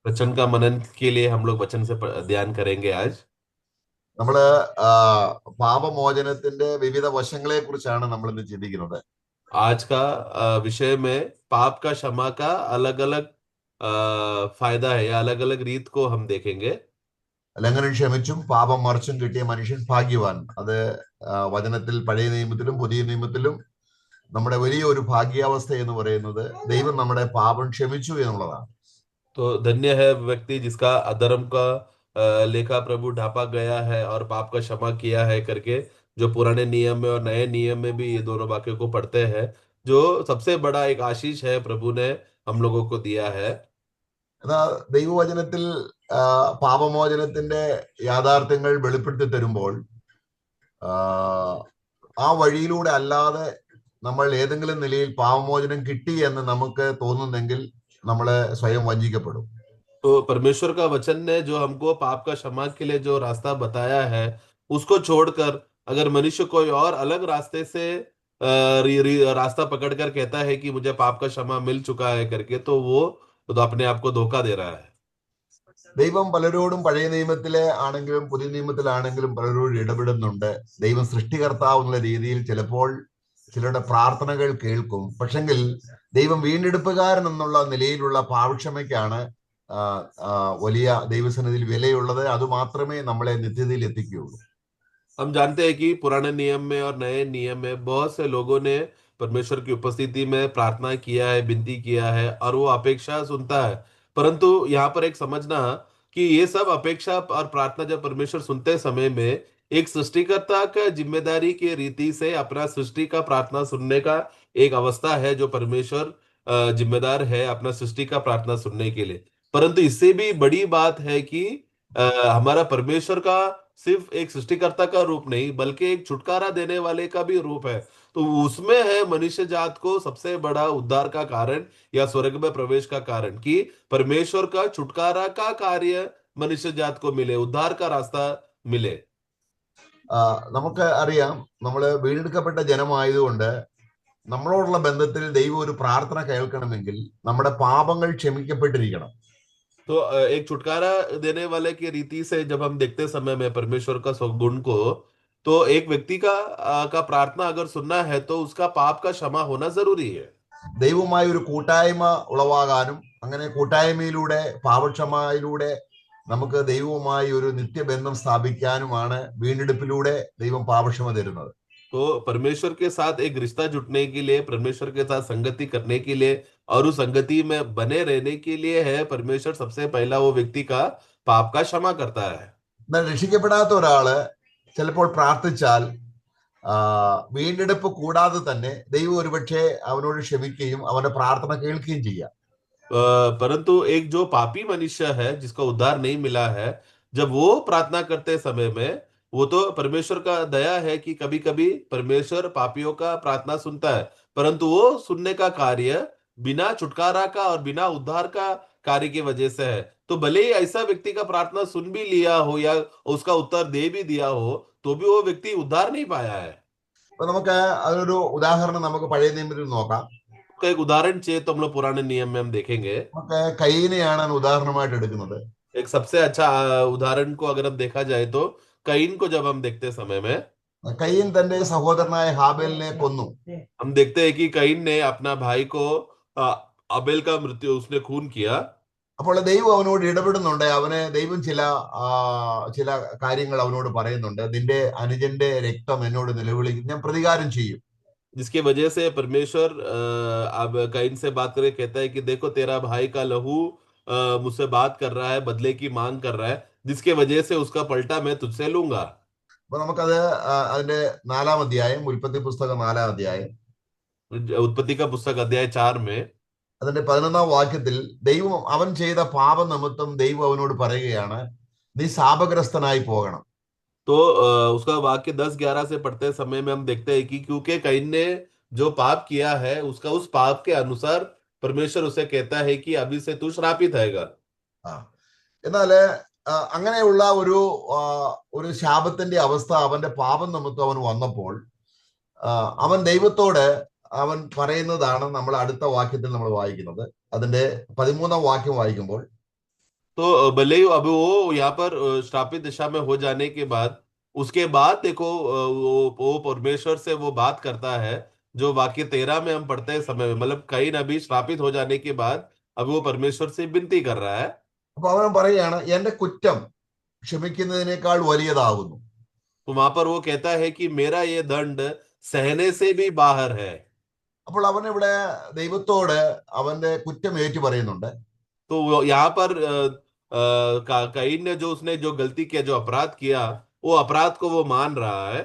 वचन का मनन के लिए हम लोग वचन से ध्यान करेंगे आज। നമ്മള് ആ, പാപമോചനത്തിന്റെ വിവിധ വശങ്ങളെ കുറിച്ചാണ് നമ്മൾ ഇന്ന് ചിന്തിക്കുന്നത്. आज का विषय में पाप का क्षमा का अलग अलग फायदा है या अलग अलग रीत को हम देखेंगे। ലംഘനം ക്ഷമിച്ചും പാപം മറിച്ചും കിട്ടിയ മനുഷ്യൻ ഭാഗ്യവാൻ. അത് വചനത്തിൽ പഴയ നിയമത്തിലും പുതിയ നിയമത്തിലും നമ്മുടെ വലിയ ഒരു ഭാഗ്യാവസ്ഥ എന്ന് പറയുന്നത് ദൈവം നമ്മുടെ പാപം ക്ഷമിച്ചു എന്നുള്ളതാണ്. तो धन्य है व्यक्ति जिसका अधर्म का लेखा प्रभु ढापा गया है और पाप का क्षमा किया है करके, जो पुराने नियम में और नए नियम में भी ये दोनों वाक्यों को पढ़ते हैं। जो सबसे बड़ा एक आशीष है प्रभु ने हम लोगों को दिया है। എന്നാൽ ദൈവവചനത്തിൽ ആ, പാപമോചനത്തിന്റെ യാഥാർത്ഥ്യങ്ങൾ വെളിപ്പെടുത്തി തരുമ്പോൾ ആ, ആ വഴിയിലൂടെ അല്ലാതെ നമ്മൾ ഏതെങ്കിലും നിലയിൽ പാപമോചനം കിട്ടി എന്ന് നമുക്ക് തോന്നുന്നെങ്കിൽ നമ്മള് സ്വയം വഞ്ചിക്കപ്പെടും. तो परमेश्वर का वचन ने जो हमको पाप का क्षमा के लिए जो रास्ता बताया है, उसको छोड़कर अगर मनुष्य कोई और अलग रास्ते से रास्ता पकड़कर कहता है कि मुझे पाप का क्षमा मिल चुका है करके, तो वो तो अपने आप को धोखा दे रहा है। ദൈവം പലരോടും പഴയ നിയമത്തിലെ ആണെങ്കിലും പുതിയ നിയമത്തിലാണെങ്കിലും പലരോടും ഇടപെടുന്നുണ്ട്. ദൈവം സൃഷ്ടികർത്താവ് എന്നുള്ള രീതിയിൽ ചിലപ്പോൾ ചിലരുടെ പ്രാർത്ഥനകൾ കേൾക്കും. പക്ഷെങ്കിൽ ദൈവം വീണ്ടെടുപ്പുകാരൻ എന്നുള്ള നിലയിലുള്ള പാവക്ഷമയ്ക്കാണ് ആ, ആ, വലിയ ദൈവസന്നിധിയിൽ വിലയുള്ളത്. അത് മാത്രമേ നമ്മളെ നിത്യതയിൽ എത്തിക്കുകയുള്ളൂ. हम जानते हैं कि पुराने नियम में और नए नियम में बहुत से लोगों ने परमेश्वर की उपस्थिति में प्रार्थना किया है, विनती किया है और वो अपेक्षा सुनता है। परंतु यहाँ पर एक समझना कि ये सब अपेक्षा और प्रार्थना जब परमेश्वर सुनते समय में एक सृष्टिकर्ता का जिम्मेदारी की रीति से अपना सृष्टि का प्रार्थना सुनने का एक अवस्था है, जो परमेश्वर जिम्मेदार है अपना सृष्टि का प्रार्थना सुनने के लिए। परंतु इससे भी बड़ी बात है कि हमारा परमेश्वर का सिर्फ एक सृष्टिकर्ता का रूप नहीं, बल्कि एक छुटकारा देने वाले का भी रूप है। तो उसमें है मनुष्य जात को सबसे बड़ा उद्धार का कारण या स्वर्ग में प्रवेश का कारण, कि परमेश्वर का छुटकारा का कार्य मनुष्य जात को मिले, उद्धार का रास्ता मिले। ആ, നമുക്ക് അറിയാം, നമ്മള് വീണ്ടെടുക്കപ്പെട്ട ജനമായതുകൊണ്ട് നമ്മളോടുള്ള ബന്ധത്തിൽ ദൈവം ഒരു പ്രാർത്ഥന കേൾക്കണമെങ്കിൽ നമ്മുടെ പാപങ്ങൾ ക്ഷമിക്കപ്പെട്ടിരിക്കണം. तो एक छुटकारा देने वाले की रीति से जब हम देखते समय में परमेश्वर का गुण को, तो एक व्यक्ति का प्रार्थना अगर सुनना है तो उसका पाप का क्षमा होना जरूरी है। ദൈവവുമായി ഒരു കൂട്ടായ്മ ഉളവാകാനും അങ്ങനെ കൂട്ടായ്മയിലൂടെ പാപക്ഷമയിലൂടെ നമുക്ക് ദൈവവുമായി ഒരു നിത്യബന്ധം സ്ഥാപിക്കാനുമാണ് വീണ്ടെടുപ്പിലൂടെ ദൈവം പാപക്ഷമ തരുന്നത്. तो परमेश्वर के साथ एक रिश्ता जुटने के लिए, परमेश्वर के साथ संगति करने के लिए और उस संगति में बने रहने के लिए है परमेश्वर सबसे पहला वो व्यक्ति का पाप का क्षमा करता है। എന്നാൽ രക്ഷിക്കപ്പെടാത്ത ഒരാള് ചിലപ്പോൾ പ്രാർത്ഥിച്ചാൽ ആ, വീണ്ടെടുപ്പ് കൂടാതെ തന്നെ ദൈവം ഒരുപക്ഷെ അവനോട് ക്ഷമിക്കുകയും അവന്റെ പ്രാർത്ഥന കേൾക്കുകയും ചെയ്യാം. परंतु एक जो पापी मनुष्य है जिसका उद्धार नहीं मिला है, जब वो प्रार्थना करते समय में, वो तो परमेश्वर का दया है कि कभी कभी परमेश्वर पापियों का प्रार्थना सुनता है, परंतु वो सुनने का कार्य बिना छुटकारा का और बिना उद्धार का कार्य की वजह से है। तो भले ही ऐसा व्यक्ति का प्रार्थना सुन भी लिया हो या उसका उत्तर दे भी दिया हो, तो भी वो व्यक्ति उद्धार नहीं पाया है। അപ്പൊ നമുക്ക് അതിനൊരു ഉദാഹരണം നമുക്ക് പഴയ നിയമത്തിൽ നോക്കാം. तो एक उदाहरण चाहिए तो हम लोग पुराने नियम में हम देखेंगे। നമുക്ക് കയീനെയാണ് ഉദാഹരണമായിട്ട് എടുക്കുന്നത്. एक सबसे अच्छा उदाहरण को अगर हम देखा जाए तो कईन को जब हम देखते समय में, കയീൻ തന്റെ സഹോദരനായ ഹാബേലിനെ കൊന്നു. हम देखते हैं कि कईन ने अपना भाई को अबेल का मृत्यु उसने खून किया। അപ്പോൾ ദൈവം അവനോട് ഇടപെടുന്നുണ്ട്. അവന് ദൈവം ചില കാര്യങ്ങൾ അവനോട് പറയുന്നുണ്ട്. നിന്റെ അനുജന്റെ രക്തം എന്നോട് നിലവിളിക്കും, ഞാൻ പ്രതികാരം ചെയ്യും. जिसकी वजह से परमेश्वर अब कईन से बात करके कहता है कि देखो तेरा भाई का लहू मुझसे बात कर रहा है, बदले की मांग कर रहा है, जिसके वजह से उसका पलटा मैं तुझसे लूंगा। അപ്പൊ നമുക്കത് അതിന്റെ 4-ാം അധ്യായം, ഉൽപ്പത്തി പുസ്തകം 4-ാം അധ്യായം उत्पत्ति का पुस्तक अध्याय 4 में അതിന്റെ 11-ാം വാക്യത്തിൽ ദൈവം അവൻ ചെയ്ത പാപ നിമിത്തം ദൈവം അവനോട് പറയുകയാണ്, നീ ശാപഗ്രസ്തനായി പോകണം. तो उसका वाक्य 10-11 से पढ़ते समय में हम देखते हैं कि क्योंकि कईन ने जो पाप किया है, उसका उस पाप के अनुसार परमेश्वर उसे कहता है कि अभी से तू श्रापित रहेगा। ആ എന്നാല് അങ്ങനെയുള്ള ആ, ഒരു ശാപത്തിന്റെ അവസ്ഥ അവന്റെ പാപം നിമിത്തം അവൻ വന്നപ്പോൾ അവൻ ദൈവത്തോട് അവൻ പറയുന്നതാണ് നമ്മൾ അടുത്ത വാക്യത്തിൽ നമ്മൾ വായിക്കുന്നത്. അതിന്റെ 13-ാം വാക്യം വായിക്കുമ്പോൾ, तो भले ही अब वो यहाँ पर श्रापित दिशा में हो जाने के बाद, उसके बाद देखो वो परमेश्वर से वो बात करता है, जो वाक्य 13 में हम पढ़ते हैं समय में, मतलब कई नबी श्रापित हो जाने के बाद अब वो परमेश्वर से विनती कर रहा है। അപ്പൊ അവൻ പറയുകയാണ് എന്റെ കുറ്റം ക്ഷമിക്കുന്നതിനേക്കാൾ വലിയതാകുന്നു. तो वहां पर वो कहता है कि मेरा ये दंड सहने से भी बाहर है। അപ്പോൾ അവൻ ഇവിടെ ദൈവത്തോട് അവന്റെ കുറ്റം ഏറ്റു പറയുന്നുണ്ട്. तो यहाँ पर कईन ने जो उसने जो गलती किया, जो अपराध किया, वो अपराध को वो मान रहा है।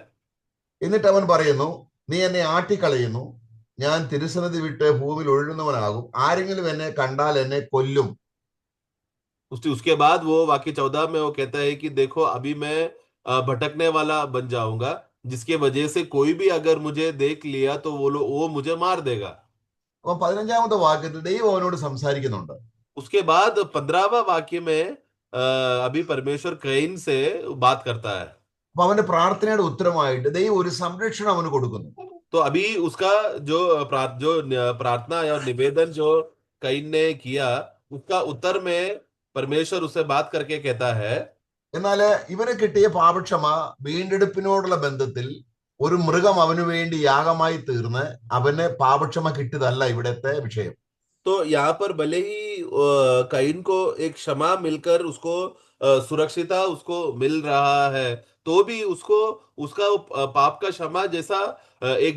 എന്നിട്ട് അവൻ പറയുന്നു, നീ എന്നെ ആട്ടിക്കളയുന്നു, ഞാൻ തിരുസന്നിധി വിട്ട് ഭൂമിയിൽ ഒഴുകുന്നവനാകും, ആരെങ്കിലും എന്നെ കണ്ടാൽ എന്നെ കൊല്ലും. उसके बाद वो वाक्य 14 में वो कहता है कि देखो अभी मैं भटकने वाला बन जाऊंगा, जिसके वजह से कोई भी अगर मुझे देख लिया तो वो मुझे मार देगा। അപ്പൊ 15-ാമത്തെ വാക്യത്തിൽ ദൈവം അവനോട് സംസാരിക്കുന്നുണ്ട്. उसके बाद 15वां वाक्य में अभी परमेश्वर कईन से बात करता है। അപ്പൊ അവന്റെ പ്രാർത്ഥനയുടെ ഉത്തരമായിട്ട് ദൈവം ഒരു സംരക്ഷണം അവന് കൊടുക്കുന്നു. तो अभी उसका जो प्रार्थना और निवेदन जो कईन ने किया, उसका उत्तर में परमेश्वर उससे बात करके कहता है। എന്നാല് ഇവന് കിട്ടിയ പാപക്ഷമ വീണ്ടെടുപ്പിനോടുള്ള ബന്ധത്തിൽ ഒരു മൃഗം അവന് വേണ്ടി യാഗമായി തീർന്ന് അവന് പാപക്ഷമ കിട്ടിയതല്ല ഇവിടത്തെ വിഷയം. तो यहाँ पर भले ही कईन को एक क्षमा मिलकर उसको सुरक्षिता उसको मिल रहा है, तो भी उसको उसका पाप का क्षमा जैसा एक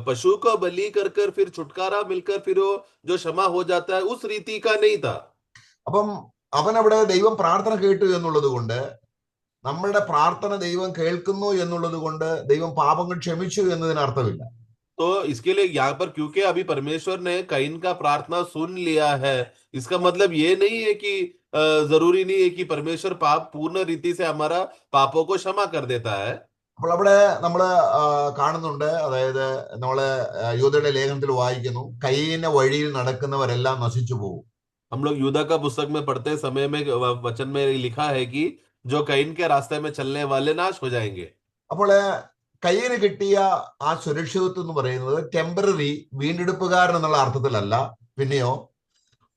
पशु को बलि कर कर फिर छुटकारा मिलकर फिर वो जो क्षमा हो जाता है, उस रीति का नहीं था। അപ്പം അവൻ അവിടെ ദൈവം പ്രാർത്ഥന കേട്ടു എന്നുള്ളത് കൊണ്ട്, നമ്മളുടെ പ്രാർത്ഥന ദൈവം കേൾക്കുന്നു എന്നുള്ളത് കൊണ്ട് ദൈവം പാപങ്ങൾ ക്ഷമിച്ചു എന്നതിന് അർത്ഥമില്ല. तो इसके लिए यहाँ पर क्योंकि अभी परमेश्वर ने कईन का प्रार्थना सुन लिया है, इसका मतलब ये नहीं है कि जरूरी नहीं है कि परमेश्वर पाप पूर्ण रीति से हमारा पापों को क्षमा कर देता है। അപ്പോൾ അവിടെ നമ്മൾ കാണുന്നുണ്ട്, അതായത് നമ്മള് യൂദയുടെ ലേഖനത്തിൽ വായിക്കുന്നു, കയ്യിന്റെ വഴിയിൽ നടക്കുന്നവരെല്ലാം നശിച്ചു പോകും. हम लोग यूदा का पुस्तक में पढ़ते समय में वचन में लिखा है कि जो कईन के रास्ते में चलने वाले नाश हो जाएंगे। അപ്പോൾ കയ്യിന് കിട്ടിയ ആ സുരക്ഷിതത്വം എന്ന് പറയുന്നത് ടെമ്പററി വീണ്ടെടുപ്പുകാരൻ എന്നുള്ള അർത്ഥത്തിലല്ല. പിന്നെയോ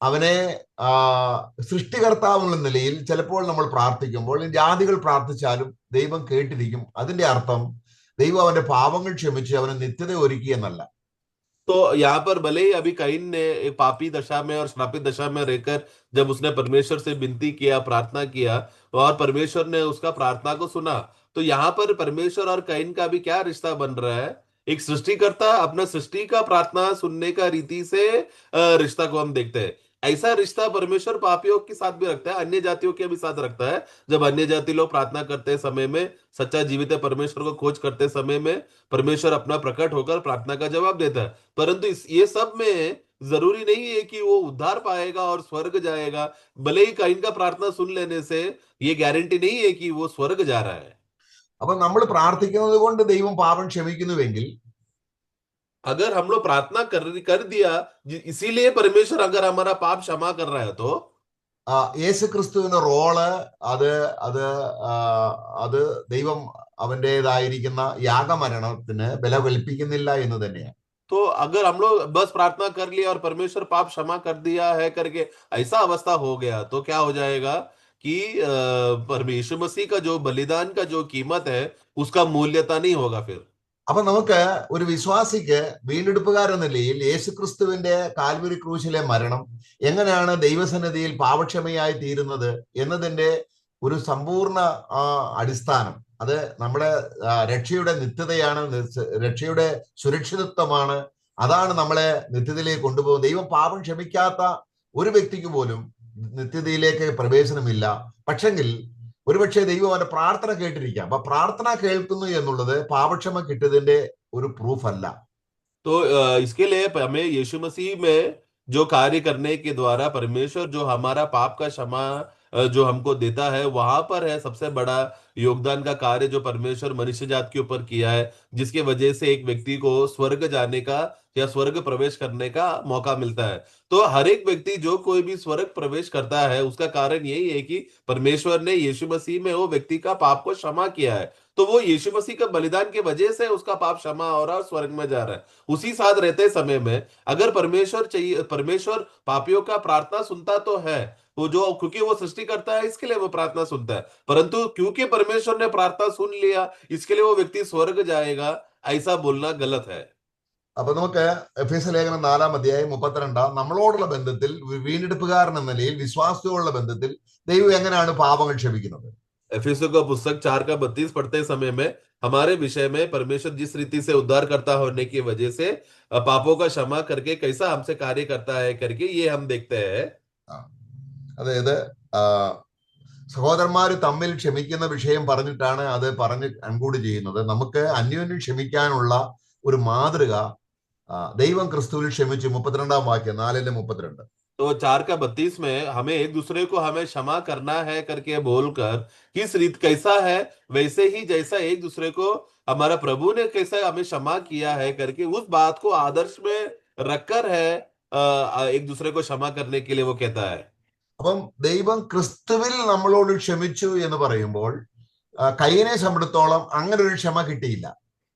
അവനെ സൃഷ്ടികർത്താവ് എന്നുള്ള നിലയിൽ ചിലപ്പോൾ നമ്മൾ പ്രാർത്ഥിക്കുമ്പോൾ ജാതികൾ പ്രാർത്ഥിച്ചാലും ദൈവം കേട്ടിരിക്കും. അതിന്റെ അർത്ഥം ദൈവം അവന്റെ പാപങ്ങൾ ക്ഷമിച്ച് അവന് നിത്യത ഒരുക്കി എന്നല്ല. तो यहाँ पर भले ही अभी कईन ने एक पापी दशा में और श्रापित दशा में रहकर जब उसने परमेश्वर से विनती किया, प्रार्थना किया, और परमेश्वर ने उसका प्रार्थना को सुना, तो यहाँ पर परमेश्वर और कईन का भी क्या रिश्ता बन रहा है? एक सृष्टिकर्ता अपना सृष्टि का प्रार्थना सुनने का रीति से रिश्ता को हम देखते हैं। ऐसा रिश्ता परमेश्वर पापियों के साथ भी रखता है, अन्य जातियों के भी साथ रखता है। जब अन्य जाति लोग प्रार्थना करते समय में, सच्चा जीवित परमेश्वर को खोज करते समय में, परमेश्वर अपना प्रकट होकर प्रार्थना का जवाब देता है। परंतु ये सब में जरूरी नहीं है कि वो उद्धार पाएगा और स्वर्ग जाएगा। भले ही कईन का प्रार्थना सुन लेने से ये गारंटी नहीं है कि वो स्वर्ग जा रहा है। അപ്പൊ നമ്മൾ പ്രാർത്ഥിക്കുന്നത് കൊണ്ട് ദൈവം പാപം ക്ഷമിക്കുന്നുവെങ്കിൽ, अगर हम लोग प्रार्थना कर दिया इसीलिए परमेश्वर अगर हमारा पाप क्षमा कर रहा है, तो യേശു ക്രിസ്തുവിന്റെ റോള് അത് അത് അത് ദൈവം അവന്റേതായിരിക്കുന്ന യാഗമരണത്തിന് ബല കൽപ്പിക്കുന്നില്ല എന്ന് തന്നെയാണ്. तो अगर हम लोग बस प्रार्थना कर लिया और परमेश्वर पाप क्षमा कर दिया है करके ऐसा अवस्था हो गया, तो क्या हो जाएगा कि परमेश्वर मसीह का जो बलिदान का जो कीमत है, उसका मूल्यता नहीं होगा फिर। അപ്പൊ നമുക്ക് ഒരു വിശ്വാസിക്ക് വീണ്ടെടുപ്പുകാരെന്ന നിലയിൽ യേശു ക്രിസ്തുവിന്റെ കാൽവരി ക്രൂശിലെ മരണം എങ്ങനെയാണ് ദൈവസന്നിധിയിൽ പാപക്ഷമയായി തീരുന്നത് എന്നതിന്റെ ഒരു സമ്പൂർണ്ണ അടിസ്ഥാനം, അത് നമ്മുടെ രക്ഷയുടെ നിത്യതയാണ്, രക്ഷയുടെ സുരക്ഷിതത്വമാണ്. അതാണ് നമ്മളെ നിത്യതയിലേക്ക് കൊണ്ടുപോകുന്നത്. ദൈവം പാപം ക്ഷമിക്കാത്ത ഒരു വ്യക്തിക്ക് പോലും നിത്യതയിലേക്ക് പ്രവേശനമില്ല. പക്ഷെങ്കിൽ ഒരുപക്ഷെ ദൈവം അവന്റെ പ്രാർത്ഥന കേട്ടിരിക്കാം. അപ്പൊ പ്രാർത്ഥന കേൾക്കുന്നു എന്നുള്ളത് പാപക്ഷമ കിട്ടിയതിന്റെ ഒരു പ്രൂഫ് അല്ല. तो इसके लिए हमें यीशु मसीह में जो कार्य करने के द्वारा परमेश्वर जो हमारा पाप का क्षमा जो हमको देता है, वहां पर है सबसे बड़ा योगदान का कार्य जो परमेश्वर मनुष्य जात के ऊपर किया है, जिसके वजह से एक व्यक्ति को स्वर्ग जाने का या स्वर्ग प्रवेश करने का मौका मिलता है। तो हर एक व्यक्ति जो कोई भी स्वर्ग प्रवेश करता है, उसका कारण यही है कि परमेश्वर ने यीशु मसीह में वो व्यक्ति का पाप को क्षमा किया है। तो वो यीशु मसीह का बलिदान के वजह से उसका पाप क्षमा हो रहा है और स्वर्ग में जा रहा है। उसी साथ रहते समय में अगर परमेश्वर चाहिए, परमेश्वर पापियों का प्रार्थना सुनता तो है, वो जो क्योंकि वो सृष्टि करता है इसके लिए वो प्रार्थना सुनता है, परंतु क्योंकि परमेश्वर ने प्रार्थना सुन लिया इसके लिए वो व्यक्ति स्वर्ग जाएगा, ऐसा बोलना गलत है। അപ്പൊ നമുക്ക് എഫേസ്യ ലേഖനം 4-32 നമ്മളോടുള്ള ബന്ധത്തിൽ വീണ്ടെടുപ്പുകാരൻ എന്ന നിലയിൽ വിശ്വാസത്തോടുള്ള ബന്ധത്തിൽ ദൈവം എങ്ങനെയാണ് പാപങ്ങൾ ക്ഷമിക്കുന്നത്? एफिसियों का पुस्तक 4 का 32 पढ़ते समय में हमारे विषय में परमेश्वर जिस रीति से उद्धारकर्ता होने की वजह से पापों का क्षमा करके कैसा हमसे कार्य करता है करके ये हम देखते हैं। ആ, അതായത് ആ, സഹോദരന്മാര് തമ്മിൽ ക്ഷമിക്കുന്ന വിഷയം പറഞ്ഞിട്ടാണ് അത് പറഞ്ഞ് കൺക്ലൂഡ് ചെയ്യുന്നത്. നമുക്ക് അന്യോന്യം ക്ഷമിക്കാനുള്ള ഒരു മാതൃക ദൈവം ക്രിസ്തുവിൽ ക്ഷമിച്ചു. 32 വാക്യം, 4:32. तो 4 का 32 में हमें एक दूसरे को हमें क्षमा करना है करके बोलकर किस रीत कैसा है, वैसे ही जैसा एक दूसरे को हमारा प्रभु ने कैसा हमें क्षमा किया है करके उस बात को आदर्श में रखकर है एक दूसरे को क्षमा करने के लिए वो कहता है। അപ്പം ദൈവം ക്രിസ്തുവിൽ നമ്മളോട് ക്ഷമിച്ചു എന്ന് പറയുമ്പോൾ കയ്യനെ സംബന്ധിച്ചോളം അങ്ങനെ ഒരു ക്ഷമ കിട്ടിയില്ല.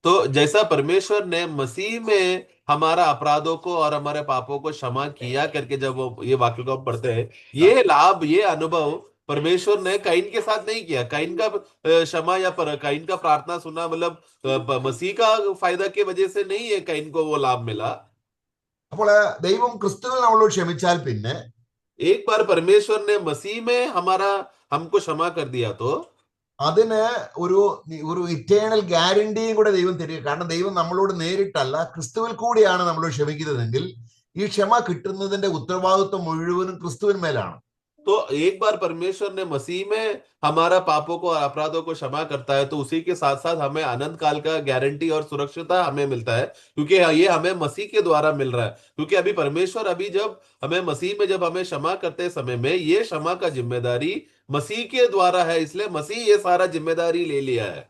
तो जैसा परमेश्वर ने मसीह में हमारा अपराधों को और हमारे पापों को क्षमा किया करके जब वो ये वाक्य को हम पढ़ते हैं, ये लाभ ये अनुभव परमेश्वर ने कैन के साथ नहीं किया। कैन का क्षमा या कैन का प्रार्थना सुना मतलब मसीह का फायदा की वजह से नहीं है कैन को वो लाभ मिला। അപ്പോൾ ദൈവം ക്രിസ്തുവിൽ നമ്മളോട് ക്ഷമിച്ചാൽ പിന്നെ एक बार परमेश्वर ने मसीह में हमारा हमको क्षमा कर दिया तो അതിന് ഒരു ഒരു ഇറ്റേണൽ ഗ്യാരണ്ടിയും കൂടെ ദൈവം തരിക. കാരണം ദൈവം നമ്മളോട് നേരിട്ടല്ല, ക്രിസ്തുവിൽ കൂടിയാണ് നമ്മളോട് ക്ഷമിക്കുന്നതെങ്കിൽ ഈ ക്ഷമ കിട്ടുന്നതിന്റെ ഉത്തരവാദിത്വം മുഴുവനും ക്രിസ്തുവിന്മേലാണ്. तो एक बार परमेश्वर ने मसीह में हमारा पापों को और अपराधों को क्षमा करता है तो उसी के साथ साथ हमें अनंत काल का गारंटी और सुरक्षिता हमें मिलता है, क्योंकि ये हमें मसीह के द्वारा मिल रहा है। क्योंकि अभी परमेश्वर अभी जब हमें मसीह में जब हमें क्षमा करते समय में ये क्षमा का जिम्मेदारी मसीह के द्वारा है, इसलिए मसीह ये सारा जिम्मेदारी ले लिया है।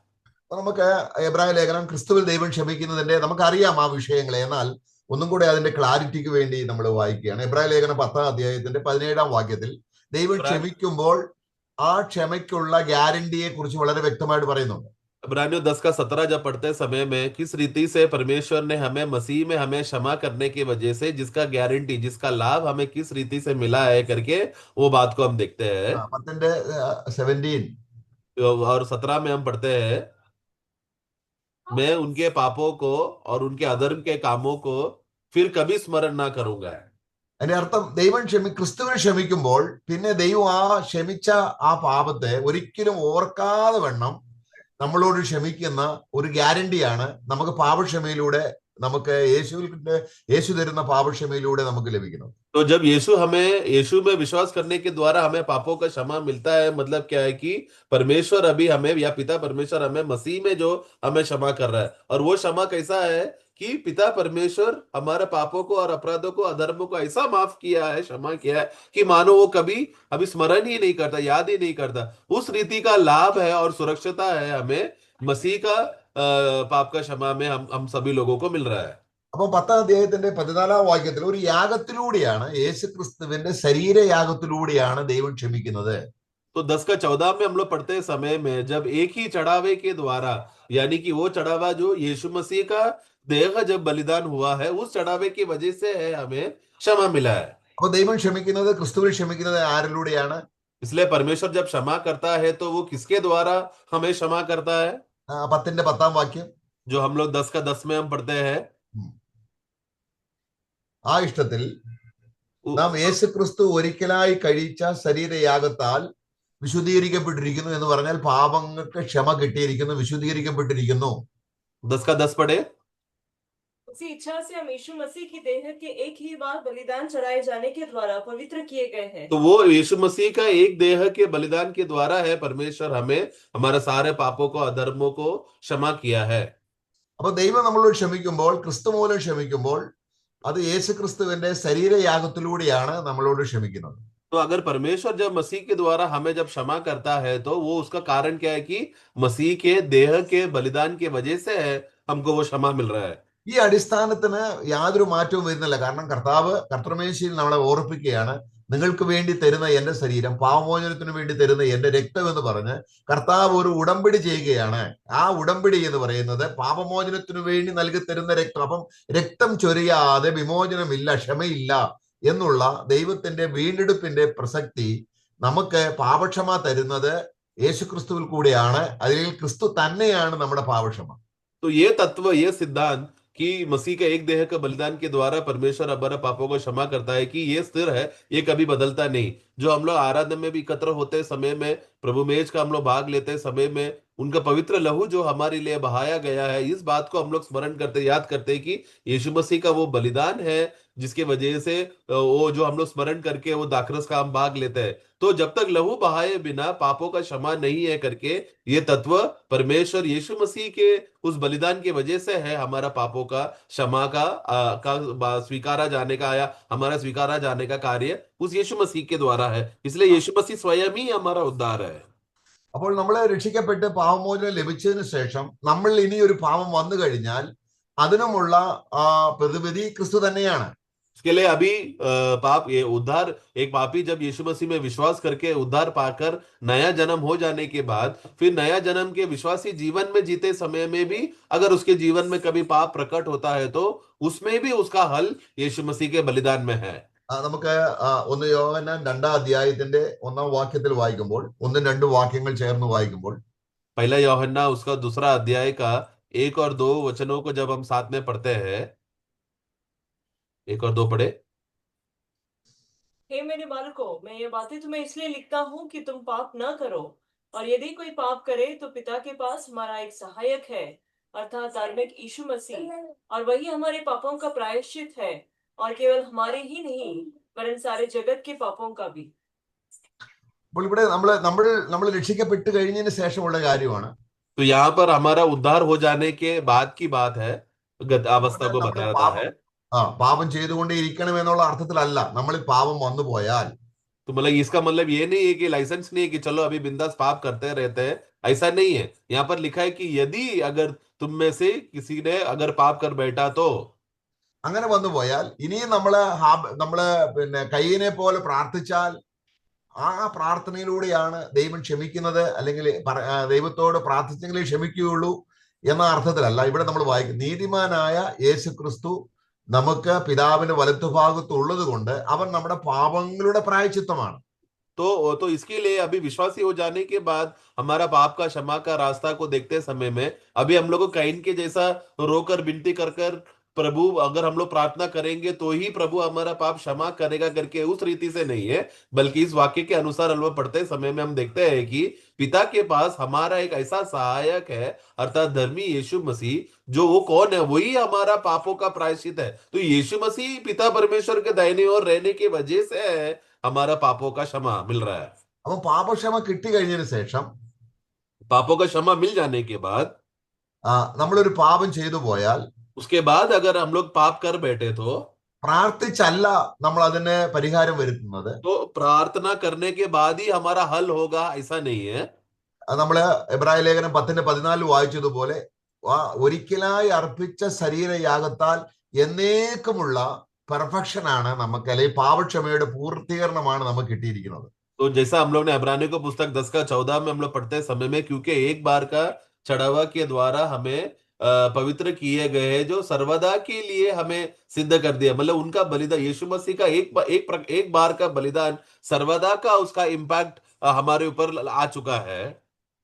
നമുക്ക് എബ്രായ ലേഖനം ക്രിസ്തുവിൽ ദൈവം ക്ഷമിക്കുന്നതിന്റെ നമുക്കറിയാം ആ വിഷയങ്ങളെ. എന്നാൽ ഒന്നും കൂടെ അതിന്റെ ക്ലാരിറ്റിക്ക് വേണ്ടി നമ്മൾ വായിക്കുകയാണ്. എബ്രായ ലേഖനം 10-ാം അധ്യായത്തിന്റെ 17-ാം വാക്യത്തിൽ ദൈവം ക്ഷമിക്കുമ്പോൾ ആ ക്ഷമയ്ക്കുള്ള ഗ്യാരണ്ടിയെ കുറിച്ച് വളരെ വ്യക്തമായിട്ട് പറയുന്നുണ്ട്. इब्रानियों 10 का 17 जब पढ़ते समय में किस रीति से परमेश्वर ने हमें मसीह में हमें क्षमा करने की वजह से जिसका गारंटी जिसका लाभ हमें किस रीति से मिला है करके वो बात को हम देखते हैं। 10:17 और 17 में हम पढ़ते हैं, मैं उनके पापों को और उनके अधर्म के कामों को फिर कभी स्मरण ना करूंगा। അതിന്റെ അർത്ഥം ദൈവം ക്രിസ്തുവിനെ ക്ഷമിക്കുമ്പോൾ പിന്നെ ദൈവം ആ ക്ഷമിച്ച ആ പാപത്തെ ഒരിക്കലും ഓർക്കാതെ വണ്ണം നമ്മളോട് ക്ഷമിക്കുന്ന ഒരു ഗ്യാരണ്ടിയാണ് നമുക്ക് പാപക്ഷമയിലൂടെ നമുക്ക് യേശു തരുന്ന പാപക്ഷമയിലൂടെ നമുക്ക് ലഭിക്കുന്നത്. तो जब यीशु में विश्वास करने के द्वारा हमें पापों का क्षमा मिलता है, मतलब क्या है कि परमेश्वर अभी हमें या पिता परमेश्वर हमें मसीह में जो हमें क्षमा कर रहा है, और वो क्षमा कैसा है कि पिता परमेश्वर हमारे पापों को और अपराधों को अधर्मों को ऐसा माफ किया है, क्षमा किया है कि मानो वो कभी अभी स्मरण ही नहीं करता, याद ही नहीं करता। उस रीति का लाभ है और सुरक्षिता है हमें मसीह का पाप का क्षमा में हम सभी लोगों को मिल रहा है। അപ്പൊ 10-ാം അധ്യായത്തിന്റെ 14-ാം വാക്യത്തിൽ ഒരു യാഗത്തിലൂടെയാണ്, യേശു ക്രിസ്തുവിന്റെ ശരീരയാഗത്തിലൂടെയാണ് ദൈവം ക്ഷമിക്കുന്നത്. तो 10 का 14 में हम लोग पढ़ते समय में जब एक ही चढ़ावे के द्वारा, यानी कि वो चढ़ावा जो यीशु मसीह का देह जब बलिदान हुआ है उस चढ़ावे की वजह से है हमें क्षमा मिला है। അപ്പൊ ദൈവം ക്ഷമിക്കുന്നത്, ക്രിസ്തുവിൽ ക്ഷമിക്കുന്നത് ആരിലൂടെയാണ്? इसलिए परमेश्वर जब क्षमा करता है तो वो किसके द्वारा हमें क्षमा करता है? 10-ന്റെ 10-ാം വാക്യം, जो हम लोग 10 का 10 में हम पढ़ते हैं, ആ ഇഷ്ടത്തിൽ നാം യേശു ക്രിസ്തു ഒരിക്കലായി കഴിച്ച ശരീരയാഗത്താൽ വിശുദ്ധീകരിക്കപ്പെട്ടിരിക്കുന്നു എന്ന് പറഞ്ഞാൽ പാപങ്ങൾക്ക് ക്ഷമ കിട്ടിയിരിക്കുന്നു, വിശുദ്ധീകരിക്കപ്പെട്ടിരിക്കുന്നു. 10 का 10 पढ़े। उसी इच्छा से हम यीशु मसीह की देह के एक ही बार बलिदान चढ़ाए जाने के द्वारा पवित्र किए गए हैं। तो वो यीशु मसीह का एक देह के बलिदान के द्वारा है परमेश्वर हमें हमारे सारे पापों को अधर्मों को क्षमा किया है। അപ്പൊ ദൈവം നമ്മളോട് ക്ഷമിക്കുമ്പോൾ, ക്രിസ്തു മൂലം ക്ഷമിക്കുമ്പോൾ അത് യേശു ക്രിസ്തുവിന്റെ ശരീരയാഗത്തിലൂടെയാണ് നമ്മളോട് ക്ഷമിക്കുന്നത്. तो अगर परमेश्वर जब मसीह के द्वारा हमें जब क्षमा करता है तो वो उसका कारण क्या है कि मसीह के देह के बलिदान के वजह से है हमको वो क्षमा मिल रहा है। ഈ അടിസ്ഥാനത്തിന് യാതൊരു മാറ്റവും വരുന്നില്ല. കാരണം കർത്താവ് കർത്തൃമേശയിൽ നമ്മളെ ഓർപ്പിക്കുകയാണ്, നിങ്ങൾക്ക് വേണ്ടി തരുന്ന എന്റെ ശരീരം, പാപമോചനത്തിന് വേണ്ടി തരുന്ന എന്റെ രക്തം എന്ന് പറഞ്ഞ് കർത്താവ് ഒരു ഉടമ്പടി ചെയ്യുകയാണ്. ആ ഉടമ്പടി എന്ന് പറയുന്നത് പാപമോചനത്തിന് വേണ്ടി നൽകി തരുന്ന രക്തം. അപ്പം രക്തം ചൊരിയാതെ വിമോചനമില്ല, ക്ഷമയില്ല എന്നുള്ള ദൈവത്തിന്റെ വീണ്ടെടുപ്പിന്റെ പ്രസക്തി നമുക്ക് പാപക്ഷമ തരുന്നത് യേശുക്രിസ്തുവിൽ കൂടെയാണ്. അതിൽ ക്രിസ്തു തന്നെയാണ് നമ്മുടെ പാപക്ഷമ. तो ये तत्व, ये सिद्धांत कि मसीह के एक देह के बलिदान के द्वारा परमेश्वर हमारे पापों को क्षमा करता है, कि ये स्थिर है, ये कभी बदलता नहीं। जो हम लोग आराधना में भी एकत्र होते समय में, प्रभु मेज का हम लोग भाग लेते समय में, उनका पवित्र लहू जो हमारे लिए बहाया गया है, इस बात को हम लोग स्मरण करते, याद करते हैं कि यीशु मसीह का वो बलिदान है जिसके वजह से वो जो हम लोग स्मरण करके वो दाखरस का हम भाग लेते हैं। तो जब तक लहू बहाए बिना पापों का क्षमा नहीं है करके, ये तत्व परमेश्वर यीशु मसीह के उस बलिदान की वजह से है हमारा पापों का क्षमा का स्वीकारा जाने का, या हमारा स्वीकारा जाने का कार्य उस यीशु मसीह के द्वारा है। इसलिए यीशु मसीह स्वयं ही हमारा उद्धार है। അപ്പോൾ നമ്മൾ രക്ഷിക്കപ്പെട്ട് പാപമോചനം ലഭിച്ചതിന് ശേഷം നമ്മൾ ഇനി ഒരു പാപം വന്നു കഴിഞ്ഞാൽ അതിനുമുള്ള പ്രതിവിധി ക്രിസ്തു തന്നെയാണ്. इसके लिए अभी पाप, ये उद्धार, एक पापी जब यीशु मसीह में विश्वास करके उद्धार पाकर नया जन्म हो जाने के बाद, फिर नया जन्म के विश्वासी जीवन में जीते समय में भी अगर उसके जीवन में कभी पाप प्रकट होता है तो उसमें भी उसका हल यीशु मसीह के बलिदान में है। നമുക്ക് 1 യോഹന്നാൻ 2-ാം അധ്യായത്തിന്റെ 1-ാം വാക്യത്തിൽ വായിക്കുമ്പോൾ, 1-2 വാക്യങ്ങൾ ചേർന്ന് വായിക്കുമ്പോൾ, पहला यूहन्ना उसका 2 अध्याय का 1 और 2 वचनों को जब हम साथ में पढ़ते हैं, 1 और 2 पढ़े। हे मेरे बालकों, मैं ये बातें तुम्हें इसलिए लिखता हूँ कि तुम पाप न करो। और यदि कोई पाप करे तो पिता के पास हमारा एक सहायक है, अर्थात धार्मिक यीशु मसीह, और वही हमारे पापों का प्रायश्चित है, और केवल हमारे ही नहीं वरन सारे जगत के पापों का भी। അപ്പോൾ ഇവിടെ നമ്മൾ രക്ഷിക്കപ്പെട്ട് കഴിഞ്ഞതിന് ശേഷമുള്ള കാര്യമാണ്. तो यहाँ पर हमारा उद्धार हो जाने के बाद की बात है, अवस्था को നമ്മൾ बताता है। പാപം ചെയ്തുകൊണ്ടേ ഇരിക്കണം എന്നുള്ള അർത്ഥത്തിലല്ല. നമ്മളിൽ പാപം വന്നു പോയാൽ, तो मतलब इसका मतलब ये नहीं है कि लाइसेंस नहीं है कि चलो अभी बिंदास पाप करते रहते हैं, ऐसा नहीं है। यहाँ पर लिखा है कि यदि अगर तुम में से किसी ने अगर पाप कर बैठा तो, അങ്ങനെ വന്നു പോയാൽ ഇനിയും നമ്മള് പിന്നെ കയ്യനെ പോലെ പ്രാർത്ഥിച്ചാൽ ആ പ്രാർത്ഥനയിലൂടെയാണ് ദൈവം ക്ഷമിക്കുന്നത്, അല്ലെങ്കിൽ ദൈവത്തോട് പ്രാർത്ഥിച്ചെങ്കിലേ ക്ഷമിക്കുകയുള്ളൂ എന്ന അർത്ഥത്തിലല്ല. ഇവിടെ നമ്മൾ വായിക്കും, നീതിമാനായ യേശു ക്രിസ്തു നമുക്ക് പിതാവിന്റെ വലത്തുഭാഗത്ത് ഉള്ളത് കൊണ്ട് അവൻ നമ്മുടെ പാപങ്ങളുടെ പ്രായശ്ചിത്തമാണ്. तो इसके लिए अभी विश्वासी हो जाने के बाद हमारा पाप का क्षमा का रास्ता को देखते समय में अभी हम लोग को कैन के जैसा रोकर विनती कर कर प्रभु अगर हम लोग प्रार्थना करेंगे तो ही प्रभु हमारा पाप क्षमा करेगा करके उस रीति से नहीं है, बल्कि इस वाक्य के अनुसार हम लोग पढ़ते समय में हम देखते हैं कि पिता के पास हमारा एक ऐसा सहायक है, अर्थात धर्मी यीशु मसीह, जो वो कौन है, वही हमारा पापों का प्रायश्चित है। तो यीशु मसीह पिता परमेश्वर के दाहिने ओर रहने की वजह से हमारा पापों का क्षमा मिल रहा है। അപ്പൊ പാപക്ഷമ കിട്ടി കഴിഞ്ഞതിന് ശേഷം, पापों का क्षमा मिल जाने के बाद, നമ്മളൊരു പാപം ചെയ്തു പോയാൽ, उसके बाद अगर हम लोग पाप कर बैठे तो പ്രാർത്ഥിച്ചല്ല നമ്മൾ അതിന് പരിഹാരം വരുത്തുന്നത്. तो प्रार्थना करने के बाद ही हमारा हल होगा, ऐसा नहीं है। നമ്മള് എബ്രായ ലേഖനം 10:14 വായിച്ചതുപോലെ, ഒരിക്കലായി അർപ്പിച്ച ശരീരയാഗത്താൽ എന്നേക്കുമുള്ള പെർഫെക്ഷൻ ആണ് നമുക്ക്, അല്ലെങ്കിൽ പാപക്ഷമയുടെ പൂർത്തീകരണമാണ് നമുക്ക് കിട്ടിയിരിക്കുന്നത്. तो जैसा हम लोग ने इब्रानियों को पुस्तक 10:14 में हम लोग पढ़ते समय में, क्योंकि एक बार का चढ़ावा के द्वारा हमें पवित्र किए गए हैं, जो सर्वदा के लिए हमें सिद्ध कर दिया। मतलब उनका बलिदान, यीशु मसीह का एक बार का बलिदान, सर्वदा का उसका इम्पैक्ट हमारे ऊपर आ चुका है।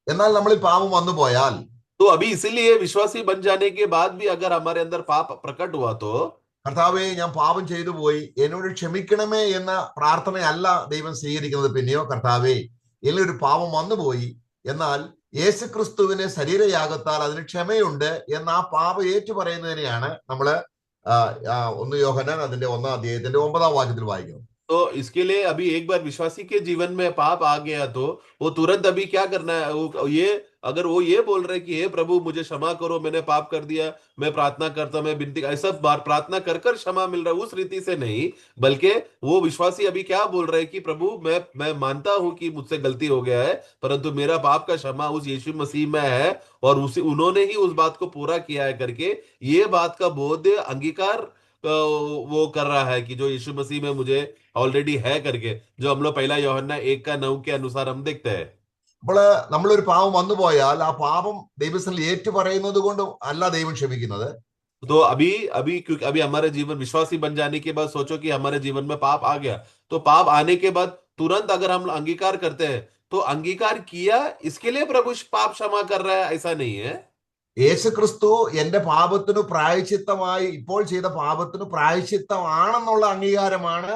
എന്നാൽ നമ്മൾ പാപം വന്നു പോയാൽ, तो अभी इसीलिए विश्वासी बन जाने के बाद भी अगर हमारे अंदर पाप प्रकट हुआ तो, കർത്താവേ ഞാൻ പാപം ചെയ്തു പോയി, എന്നോട് ക്ഷമിക്കണമേ എന്ന പ്രാർത്ഥനയല്ല ദൈവം സ്വീകരിക്കുന്നത്. പിന്നെയോ, കർത്താവേ ഒരു പാപം വന്നുപോയി, എന്നാൽ യേശുക്രിസ്തുവിനെ ശരീരയാഗത്താൽ അതിന് ക്ഷമയുണ്ട് എന്ന ആ പാപം ഏറ്റുപറയുന്നതിനെയാണ് നമ്മള് 1 യോഹന്നാൻ അതിന്റെ 1-ാം അധ്യായത്തിന്റെ 9-ാം വാക്യത്തിൽ വായിക്കുന്നത്. तो इसके लिए अभी एक बार विश्वासी के जीवन में पाप आ गया तो वो तुरंत अभी क्या करना है, अगर वो ये बोल रहे कि हे प्रभु मुझे क्षमा करो, मैंने पाप कर दिया, मैं प्रार्थना करता, मैं विनती, ऐसा बार प्रार्थना कर कर क्षमा मिल रहा है, उस रीति से नहीं, बल्कि वो विश्वासी अभी क्या बोल रहे हैं कि प्रभु मैं मानता हूं कि मुझसे गलती हो गया है, परंतु मेरा पाप का क्षमा उस यीशु मसीह में है, और उन्होंने ही उस बात को पूरा किया है करके ये बात का बोध अंगीकार वो कर रहा है कि जो यीशु मसीह में मुझे ऑलरेडी है करके, जो हम लोग पहला यूहन्ना 1:9 के अनुसार हम देखते हैं। അപ്പോൾ നമ്മളൊരു പാപം വന്നു പോയാൽ ആ പാപം ദൈവസന്നിധിയിൽ ഏറ്റു പറയുന്നത് കൊണ്ട് അല്ല ദൈവം ക്ഷമിക്കുന്നത്. तो अभी अभी क्योंकि अभी हमारे जीवन विश्वासी बन जाने के बाद सोचो कि हमारे जीवन में पाप आ गया, तो पाप आने के बाद तुरंत अगर हम अंगीकार करते हैं तो अंगीकार किया इसके लिए प्रभु पाप क्षमा कर रहा है, ऐसा नहीं है। യേശു ക്രിസ്തു എന്റെ പാപത്തിനു പ്രായശ്ചിത്തമായി ഇപ്പോൾ ചെയ്ത പാപത്തിനു പ്രായശ്ചിത്തമാണെന്നുള്ള അംഗീകാരമാണ്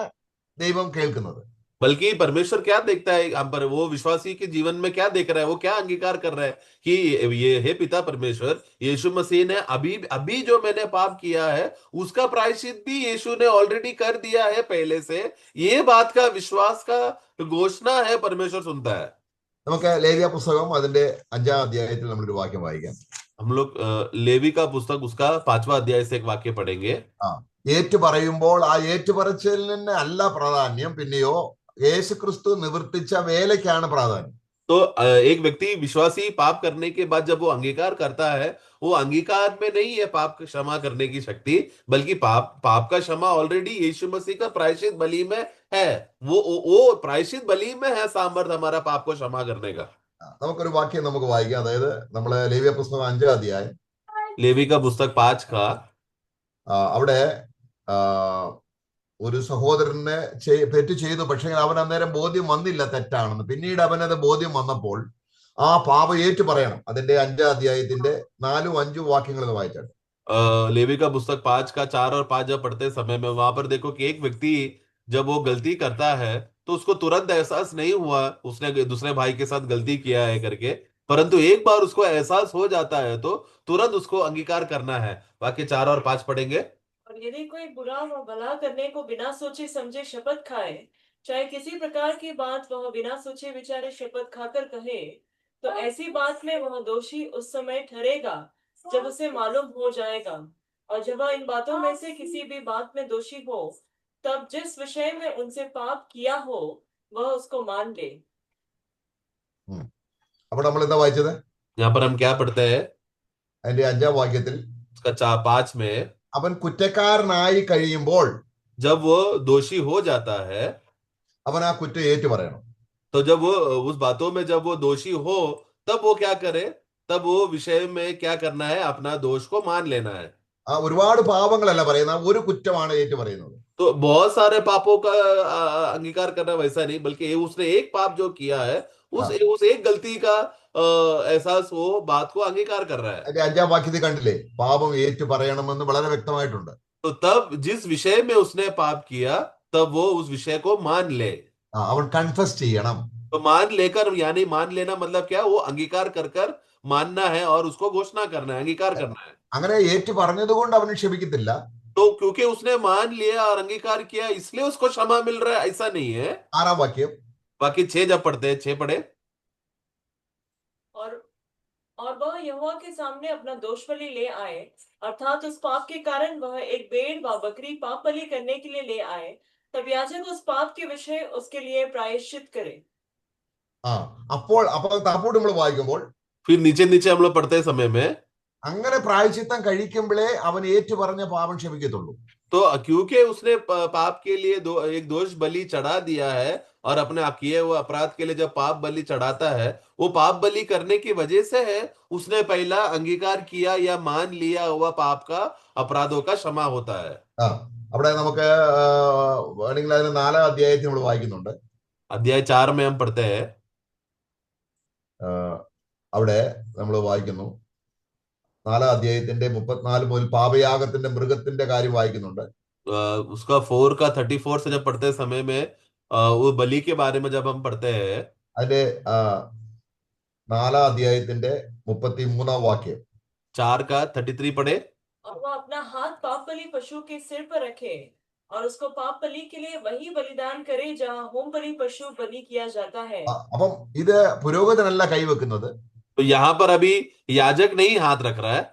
ദൈവം കേൾക്കുന്നത്. बल्कि परमेश्वर क्या देखता है हम पर, वो विश्वासी के जीवन में क्या देख रहा है, वो क्या अंगीकार कर रहा है कि ये हे पिता परमेश्वर, यीशु मसीह ने अभी अभी जो मैंने पाप किया है उसका प्रायश्चित भी यीशु ने ऑलरेडी कर दिया है पहले से। ये बात का विश्वास का घोषणा है, परमेश्वर सुनता है। നമുക്ക് ലേവ്യ പുസ്തകം അതിന്റെ 5-ാം അധ്യായത്തിൽ നമ്മളൊരു വാക്യം വായിക്കാം. हम लोग लेवी का पुस्तक उसका 5वां अध्याय से एक वाक्य पढ़ेंगे। ഏറ്റു പറയുമ്പോൾ ആ ഏറ്റുപറച്ചിലിന് അല്ല പ്രാധാന്യം, പിന്നെയോ യേശു ക്രിസ്തു നിവർത്തിച്ച വേലയ്ക്കാണ് പ്രാധാന്യം. तो एक व्यक्ति विश्वासी पाप करने के बाद जब वो अंगीकार करता है, वो अंगीकार में नहीं है पाप क्षमा करने की शक्ति, बल्कि पाप का क्षमा ऑलरेडी यीशु मसीह का प्रायश्चित बलि में है। वो प्रायश्चित बलि में है सामर्थ हमारा पाप को क्षमा करने का। നമുക്കൊരു വാക്യം നമുക്ക് വായിക്കാം. അതായത് നമ്മള് ലേവ്യ പുസ്തകം 5-ാം അധ്യായം, लेवी का पुस्तक 5 का, അവിടെ ഒരു സഹോദരനെ തെറ്റ് ചെയ്തു, പക്ഷെ അവൻ അന്നേരം ബോധ്യം വന്നില്ല തെറ്റാണെന്ന്. പിന്നീട് അവനത് ബോധ്യം വന്നപ്പോൾ ആ പാപം ഏറ്റു പറയണം. അതിന്റെ 5-ാം അധ്യായത്തിന്റെ 4-5 വാക്യങ്ങൾ വായിച്ചാണ്. लेवी का पुस्तक 5 का 4 और 5 जब पढ़ते समय में वहां पर देखो कि एक व्यक्ति जब वो गलती करता है तो उसको तुरंत एहसास नहीं हुआ उसने दूसरे भाई के साथ गलती किया है करके, परंतु एक बार उसको एहसास हो जाता है तो तुरंत उसको अंगीकार करना है। वाक्य 4 और 5 पढ़ेंगे। और यदि कोई बुरा व भला करने को बिना सोचे समझे शपथ खाए, चाहे किसी प्रकार की बात वह बिना सोचे विचारे शपथ खाकर कहे, तो ऐसी बात में वह दोषी उस समय ठहरेगा जब उसे मालूम हो जाएगा। और जब वह इन बातों में से किसी भी बात में दोषी हो, तब जिस विषय में उनसे पाप किया हो वह उसको मान ले। അപ്പോൾ നമ്മൾ എന്താ വായിച്ചത്? यहाँ पर हम क्या पढ़ते हैं? അതിന്റെ 5-ാം വാക്യത്തിൽ उसका 5 में, അവൻ കുറ്റക്കാരനായി കഴിയുമ്പോൾ जब वो दोषी हो जाता है, അവൻ ആ കുറ്റം ഏറ്റു പറയണം. तो जब वो उस बातों में जब वो दोषी हो तब वो क्या करे, तब वो विषय में क्या करना है, अपना दोष को मान लेना है। ഒരുപാട് പാപങ്ങളല്ല പറയുന്നത്, ഒരു കുറ്റമാണ് ഏറ്റു പറയുന്നത്. तो बहुत सारे पापों का अंगीकार करना वैसा नहीं, बल्कि उसने एक पाप जो किया है उस एक गलती का एहसास वो बात को अंगीकार कर रहा है। അതിന്റെ 5-ാം വാക്യത്തിൽ കണ്ടില്ലേ, പാപം ഏറ്റു പറയണമെന്ന് വളരെ വ്യക്തമായിട്ടുണ്ട്. तो तब जिस विषय में उसने पाप किया तब वो उस विषय को मान ले। അവൻ കൺഫസ് ചെയ്യണം. तो मान लेकर, यानी मान लेना मतलब क्या, वो अंगीकार कर कर मानना है और उसको घोषणा करना है, अंगीकार करना है। അങ്ങനെ ഏറ്റു പറഞ്ഞത് കൊണ്ട് അവന് ക്ഷമിക്കത്തില്ല. तो क्योंकि उसने मान लिया और अंगीकार किया इसलिए उसको क्षमा मिल रहा है, ऐसा नहीं है। 6-ാം വാക്യം, बाकी 6 जब पढ़ते हैं, 6 पढ़े। और वह यहोवा के सामने अपना दोष बलि ले आए, अर्थात उस पाप के कारण वह एक भेड़ व बकरी पाप बलि करने के लिए ले आए, तब याजक उस पाप के विषय उसके लिए प्रायश्चित करे। അപ്പോൾ താപ്പോട്ട് നമ്മൾ വായിക്കുമ്പോൾ फिर नीचे नीचे हम लोग पढ़ते समय में, അങ്ങനെ പ്രായശ്ചിത്തം കഴിക്കുമ്പോഴേ അവൻ ഏറ്റു പറഞ്ഞ പാപം ക്ഷമിക്കത്തുള്ളൂ. तो क्योंकि उसने पाप के लिए एक दोष बलि चढ़ा दिया है और अपने किए हुए अपराध के लिए जब पाप बलि चढ़ाता है, वो पाप बलि करने की वजह से है उसने पहला अंगीकार किया या मान लिया हुआ पाप का अपराधों का क्षमा होता है। അവിടെ നമുക്ക് വേണമെങ്കിൽ അതിന് 4-ാം അധ്യായത്തിൽ നമ്മൾ വായിക്കുന്നുണ്ട്. अध्याय 4 में हम पढ़ते हैं। അവിടെ നമ്മൾ വായിക്കുന്നു 4-ാം അധ്യായത്തിന്റെ 34 മുതൽ പാപയാഗത്തിന്റെ മൃഗത്തിന്റെ കാര്യം വായിക്കുന്നുണ്ട്. उसका 4 का 34 से जब पढ़ते समय में वो बलि के बारे में जब हम पढ़ते हैं, അതിന്റെ 4-ാം അധ്യായത്തിന്റെ 33-ാം വാക്യം, 4 का 33 पढ़े। और वह अपना हाथ पाप बलि पशु के सिर पर रखे और उसको पाप बलि के लिए वही बलिदान करे जहाँ होम बलि पशु बलि किया जाता है। അപ്പം ഇത് പുരോഹിതനല്ല കൈവെക്കുന്നത്. तो यहाँ पर अभी याजक नहीं हाथ रख रहा है,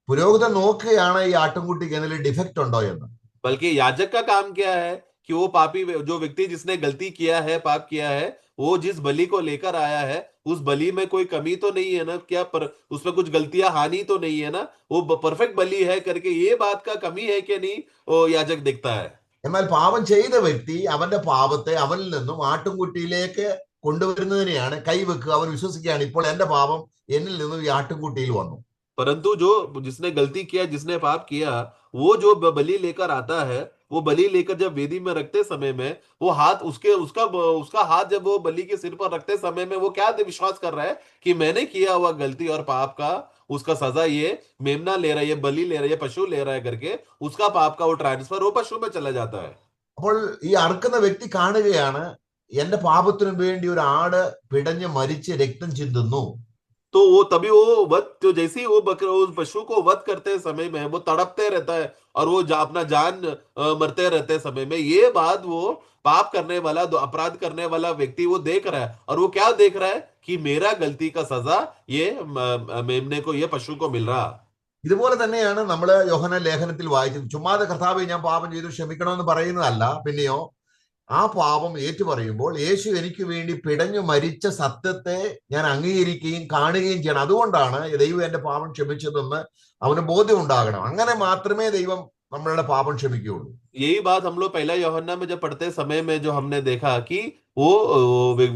പുരോഹിതൻ നോക്കുകയാണ് ഈ ആട്ടിൻകുട്ടിക്ക് എന്തെങ്കിലും ഡിഫക്റ്റ് ഉണ്ടോ എന്ന്. बल्कि याजक का काम क्या है कि वो पापी जो व्यक्ति जिसने गलती किया है, पाप किया है, वो जिस बलि को लेकर आया है उस बलि में कोई कमी तो नहीं है ना, क्या पर उसमें कुछ गलतियां हानि तो नहीं है ना, वो परफेक्ट बलि है करके ये बात का कमी है कि नहीं, वो याजक देखता है। എന്നാൽ പാപം ചെയ്ത വ്യക്തി അവന്റെ പാപത്തെ അവനിൽ നിന്നും ആട്ടിൻകുട്ടിയിലേക്ക് കൊണ്ടുവരുന്നതിനെയാണ് കൈവെക്കുക. അവൻ വിശ്വസിക്കുകയാണ്, ഇപ്പോൾ എന്റെ പാപം എന്നിൽ നിന്നും ഈ ആട്ടിൻകുട്ടിയിൽ വന്നു. परंतु जो जिसने गलती किया, जिसने पाप किया, वो जो बलि लेकर आता है, वो बलि लेकर जब वेदी में रखते समय में वो हाथ उसके उसका उसका हाथ जब वो बलि के सिर पर रखते समय में वो क्या विश्वास कर रहा है कि मैंने किया हुआ गलती और पाप का उसका सजा ये मेमना ले रहा है, ये बलि ले रहा है, ये पशु ले रहा है करके उसका पाप का वो ट्रांसफर वो पशु में चला जाता है। അപ്പോൾ ഈ അറുക്കുന്ന വ്യക്തി കാണുകയാണ്, എന്റെ പാപത്തിനു വേണ്ടി ഒരു ആട് പിടഞ്ഞ് മരിച്ച് രക്തം ചിന്തുന്നു. तो वो तभी वो वध, तो जैसे ही वो बकरा उस पशु को वध करते समय में वो तड़पते रहता है और वो अपना जान मरते रहते समय में ये बात वो पाप करने वाला, अपराध करने वाला व्यक्ति वो देख रहा है, और वो क्या देख रहा है कि मेरा गलती का सजा ये मेमने को, ये पशु को मिल रहा। ഇതുപോലെ തന്നെയാണ് നമ്മൾ യോഹന്നാൻ ലേഖനത്തിൽ വായിച്ചത്. ചുമ്മാതെ കർത്താവേ ഞാൻ പാപം ചെയ്തു ക്ഷമിക്കണമെന്ന് പറയുന്നതല്ല, പിന്നെയോ ആ പാപം ഏറ്റുപറയുമ്പോൾ യേശു എനിക്ക് വേണ്ടി പിടഞ്ഞു മരിച്ച സത്യത്തെ ഞാൻ അംഗീകരിക്കുകയും കാണുകയും ചെയ്യണം. അതുകൊണ്ടാണ് ദൈവം എന്റെ പാപം ക്ഷമിച്ചതെന്ന് അവന് ബോധ്യം ഉണ്ടാകണം. അങ്ങനെ മാത്രമേ ദൈവം നമ്മളുടെ പാപം ക്ഷമിക്കുകയുള്ളൂ. यही बात हम लोग पहला यूहन्ना में जब पढ़ते समय में जो हमने देखा कि वो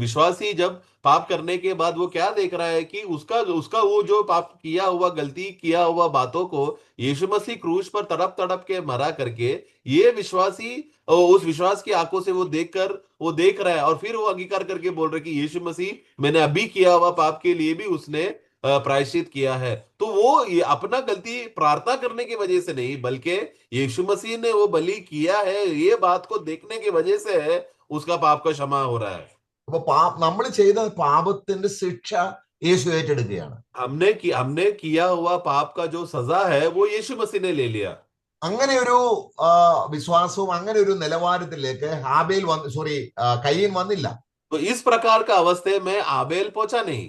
विश्वासी जब पाप करने के बाद वो क्या देख रहा है कि उसका उसका वो जो पाप किया हुआ, गलती किया हुआ बातों को यीशु मसीह क्रूस पर तड़प तड़प के मरा करके ये विश्वासी उस विश्वास की आंखों से वो देखकर वो देख रहा है, और फिर वो अंगीकार करके बोल रहा है कि यीशु मसीह मैंने अभी किया हुआ पाप के लिए भी उसने प्रायश्चित किया है। तो वो ये अपना गलती प्रार्थना करने की वजह से नहीं, बल्कि यीशु मसीह ने वो बलि किया है ये बात को देखने की वजह से है उसका पाप का क्षमा हो रहा है। അപ്പൊ നമ്മൾ ചെയ്ത പാപത്തിന്റെ ശിക്ഷ യേശു ഏറ്റെടുക്കുകയാണ്. हमने किया हुआ पाप का जो सजा है वो यीशु मसीह ने ले लिया। അങ്ങനെ ഒരു വിശ്വാസവും അങ്ങനെ ഒരു നിലവാരത്തിലേക്ക് കയീൻ വന്നില്ല. तो इस प्रकार का अवस्थे में आबेल पहुंचा नहीं।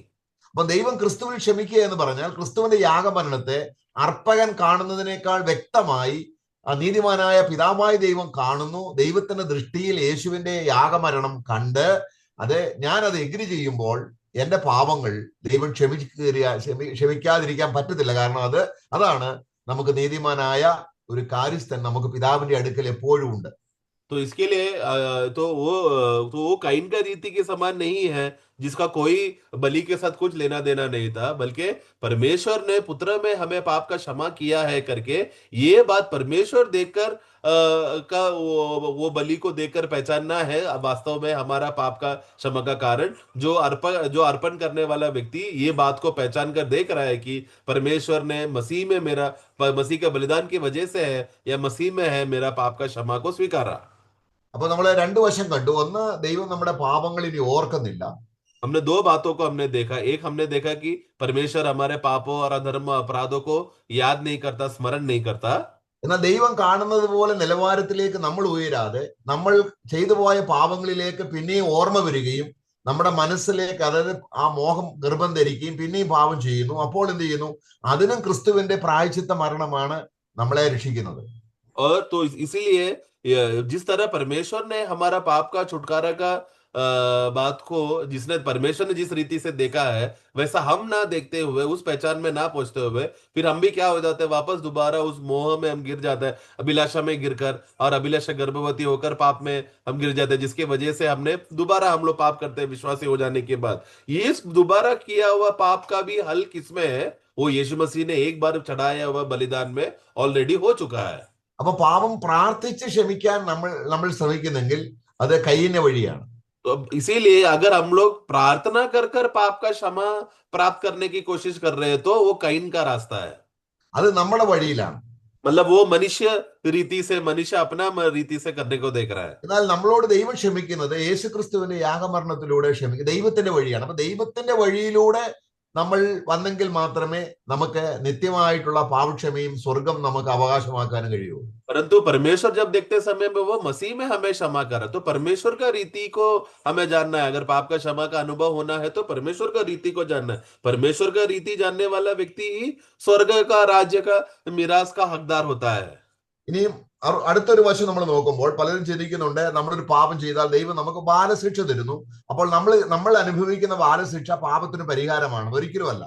അപ്പൊ ദൈവം ക്രിസ്തുവിൽ ക്ഷമിക്കുക എന്ന് പറഞ്ഞാൽ ക്രിസ്തുവിന്റെ യാഗമരണത്തെ അർപ്പകൻ കാണുന്നതിനേക്കാൾ വ്യക്തമായി നീതിമാനായ പിതാവായ ദൈവം കാണുന്നു. ദൈവത്തിന്റെ ദൃഷ്ടിയിൽ യേശുവിന്റെ യാഗമരണം കണ്ട് ഞാനത് എഗ്രി ചെയ്യുമ്പോൾ എന്റെ പാപങ്ങൾ ദൈവം ക്ഷമിക്കാതിരിക്കാൻ പറ്റത്തില്ല. കാരണം അതാണ് നമുക്ക് നീതിമാനായ ഒരു കാര്യസ്ഥൻ നമുക്ക് പിതാവിന്റെ അടുക്കൽ എപ്പോഴും ഉണ്ട്. तो इसके लिए तो वो काइन का रीति के समान नहीं है जिसका कोई बलि के साथ कुछ लेना देना नहीं था, बल्कि परमेश्वर ने पुत्र में हमें पाप का क्षमा किया है करके ये बात परमेश्वर देखकर का वो बलि को देखकर पहचानना है वास्तव में हमारा पाप का क्षमा का कारण। जो अर्पण करने वाला व्यक्ति ये बात को पहचान कर देख रहा है कि परमेश्वर ने मसीह के बलिदान की वजह से है या मसीह में है मेरा पाप का क्षमा को स्वीकारा। അപ്പൊ നമ്മൾ രണ്ടു വശം കണ്ടു. ഒന്ന്, ദൈവം നമ്മുടെ പാപങ്ങൾ ഇനി ഓർക്കുന്നില്ല. हमने दो बातों को हमने देखा। एक हमने देखा कि परमेश्वर हमारे पापों और अधर्म अपराधों को याद नहीं करता, स्मरण नहीं करता। എന്നാൽ ദൈവം കാണുന്നത് പോലെ നിലവാരത്തിലേക്ക് നമ്മൾ ഉയരാതെ നമ്മൾ ചെയ്തു പോയ പാപങ്ങളിലേക്ക് പിന്നെയും ഓർമ്മ വരികയും നമ്മുടെ മനസ്സിലേക്ക് അതായത് ആ മോഹം ഗർഭം ധരിക്കുകയും പിന്നെയും പാപം ചെയ്യുന്നു. അപ്പോൾ എന്ത് ചെയ്യുന്നു? അതിനും ക്രിസ്തുവിന്റെ പ്രായശ്ചിത്ത മരണമാണ് നമ്മളെ രക്ഷിക്കുന്നത്. और तो इसीलिए जिस तरह परमेश्वर ने हमारा पाप का छुटकारा का बात को जिसने परमेश्वर ने जिस रीति से देखा है वैसा हम ना देखते हुए, उस पहचान में ना पहुंचते हुए फिर हम भी क्या हो जाते हैं, वापस दोबारा उस मोह में हम गिर जाते हैं, अभिलाषा में गिरकर, और अभिलाषा गर्भवती होकर पाप में हम गिर जाते हैं, जिसकी वजह से हमने दोबारा हम लोग पाप करते हैं विश्वासी हो जाने के बाद। ये दोबारा किया हुआ पाप का भी हल किसमें है? वो यीशु मसीह ने एक बार चढ़ाया हुआ बलिदान में ऑलरेडी हो चुका है। അപ്പൊ പാപം പ്രാർത്ഥിച്ച് ക്ഷമിക്കാൻ നമ്മൾ ശ്രമിക്കുന്നെങ്കിൽ അത് കയ്യിന്റെ വഴിയാണ്. तो इसीलिए अगर हम लोग प्रार्थना कर कर पाप का क्षमा प्राप्त करने की कोशिश कर रहे हैं तो वो काइन का रास्ता है। അത് നമ്മുടെ വഴിയിലാണ്. मतलब वो मनुष्य रीति से, मनुष्य अपना रीति से करने को देख रहा है। എന്നാൽ നമ്മളോട് ദൈവം ക്ഷമിക്കുന്നത് യേശുക്രിസ്തുവിന്റെ യാഗമരണത്തിലൂടെ ക്ഷമിക്കും, ദൈവത്തിന്റെ വഴിയാണ്. അപ്പൊ ദൈവത്തിന്റെ വഴിയിലൂടെ നമ്മൾ വന്നെങ്കിൽ മാത്രമേ നമുക്ക് നിത്യമായിട്ടുള്ള പാപക്ഷമയും സ്വർഗം നമുക്ക് അവകാശമാക്കാനും കഴിയൂ. परंतु परमेश्वर जब देखते समय में वो मसीह में हमें क्षमा कर रहा है, तो परमेश्वर का रीति को हमें जानना है। अगर पाप का क्षमा का अनुभव होना है तो परमेश्वर का रीति को जानना है। परमेश्वर का रीति जानने वाला व्यक्ति ही स्वर्ग का राज्य का मिरास का हकदार होता है। ഇനിയും അടുത്തൊരു വശം നമ്മൾ നോക്കുമ്പോൾ പലരും ചിന്തിക്കുന്നുണ്ട്, നമ്മളൊരു പാപം ചെയ്താൽ ദൈവം നമുക്ക് ബാലശിക്ഷ തരുന്നു. അപ്പോൾ നമ്മൾ അനുഭവിക്കുന്ന ബാലശിക്ഷ പാപത്തിന് പരിഹാരമാണ്, ഒരിക്കലുമല്ല.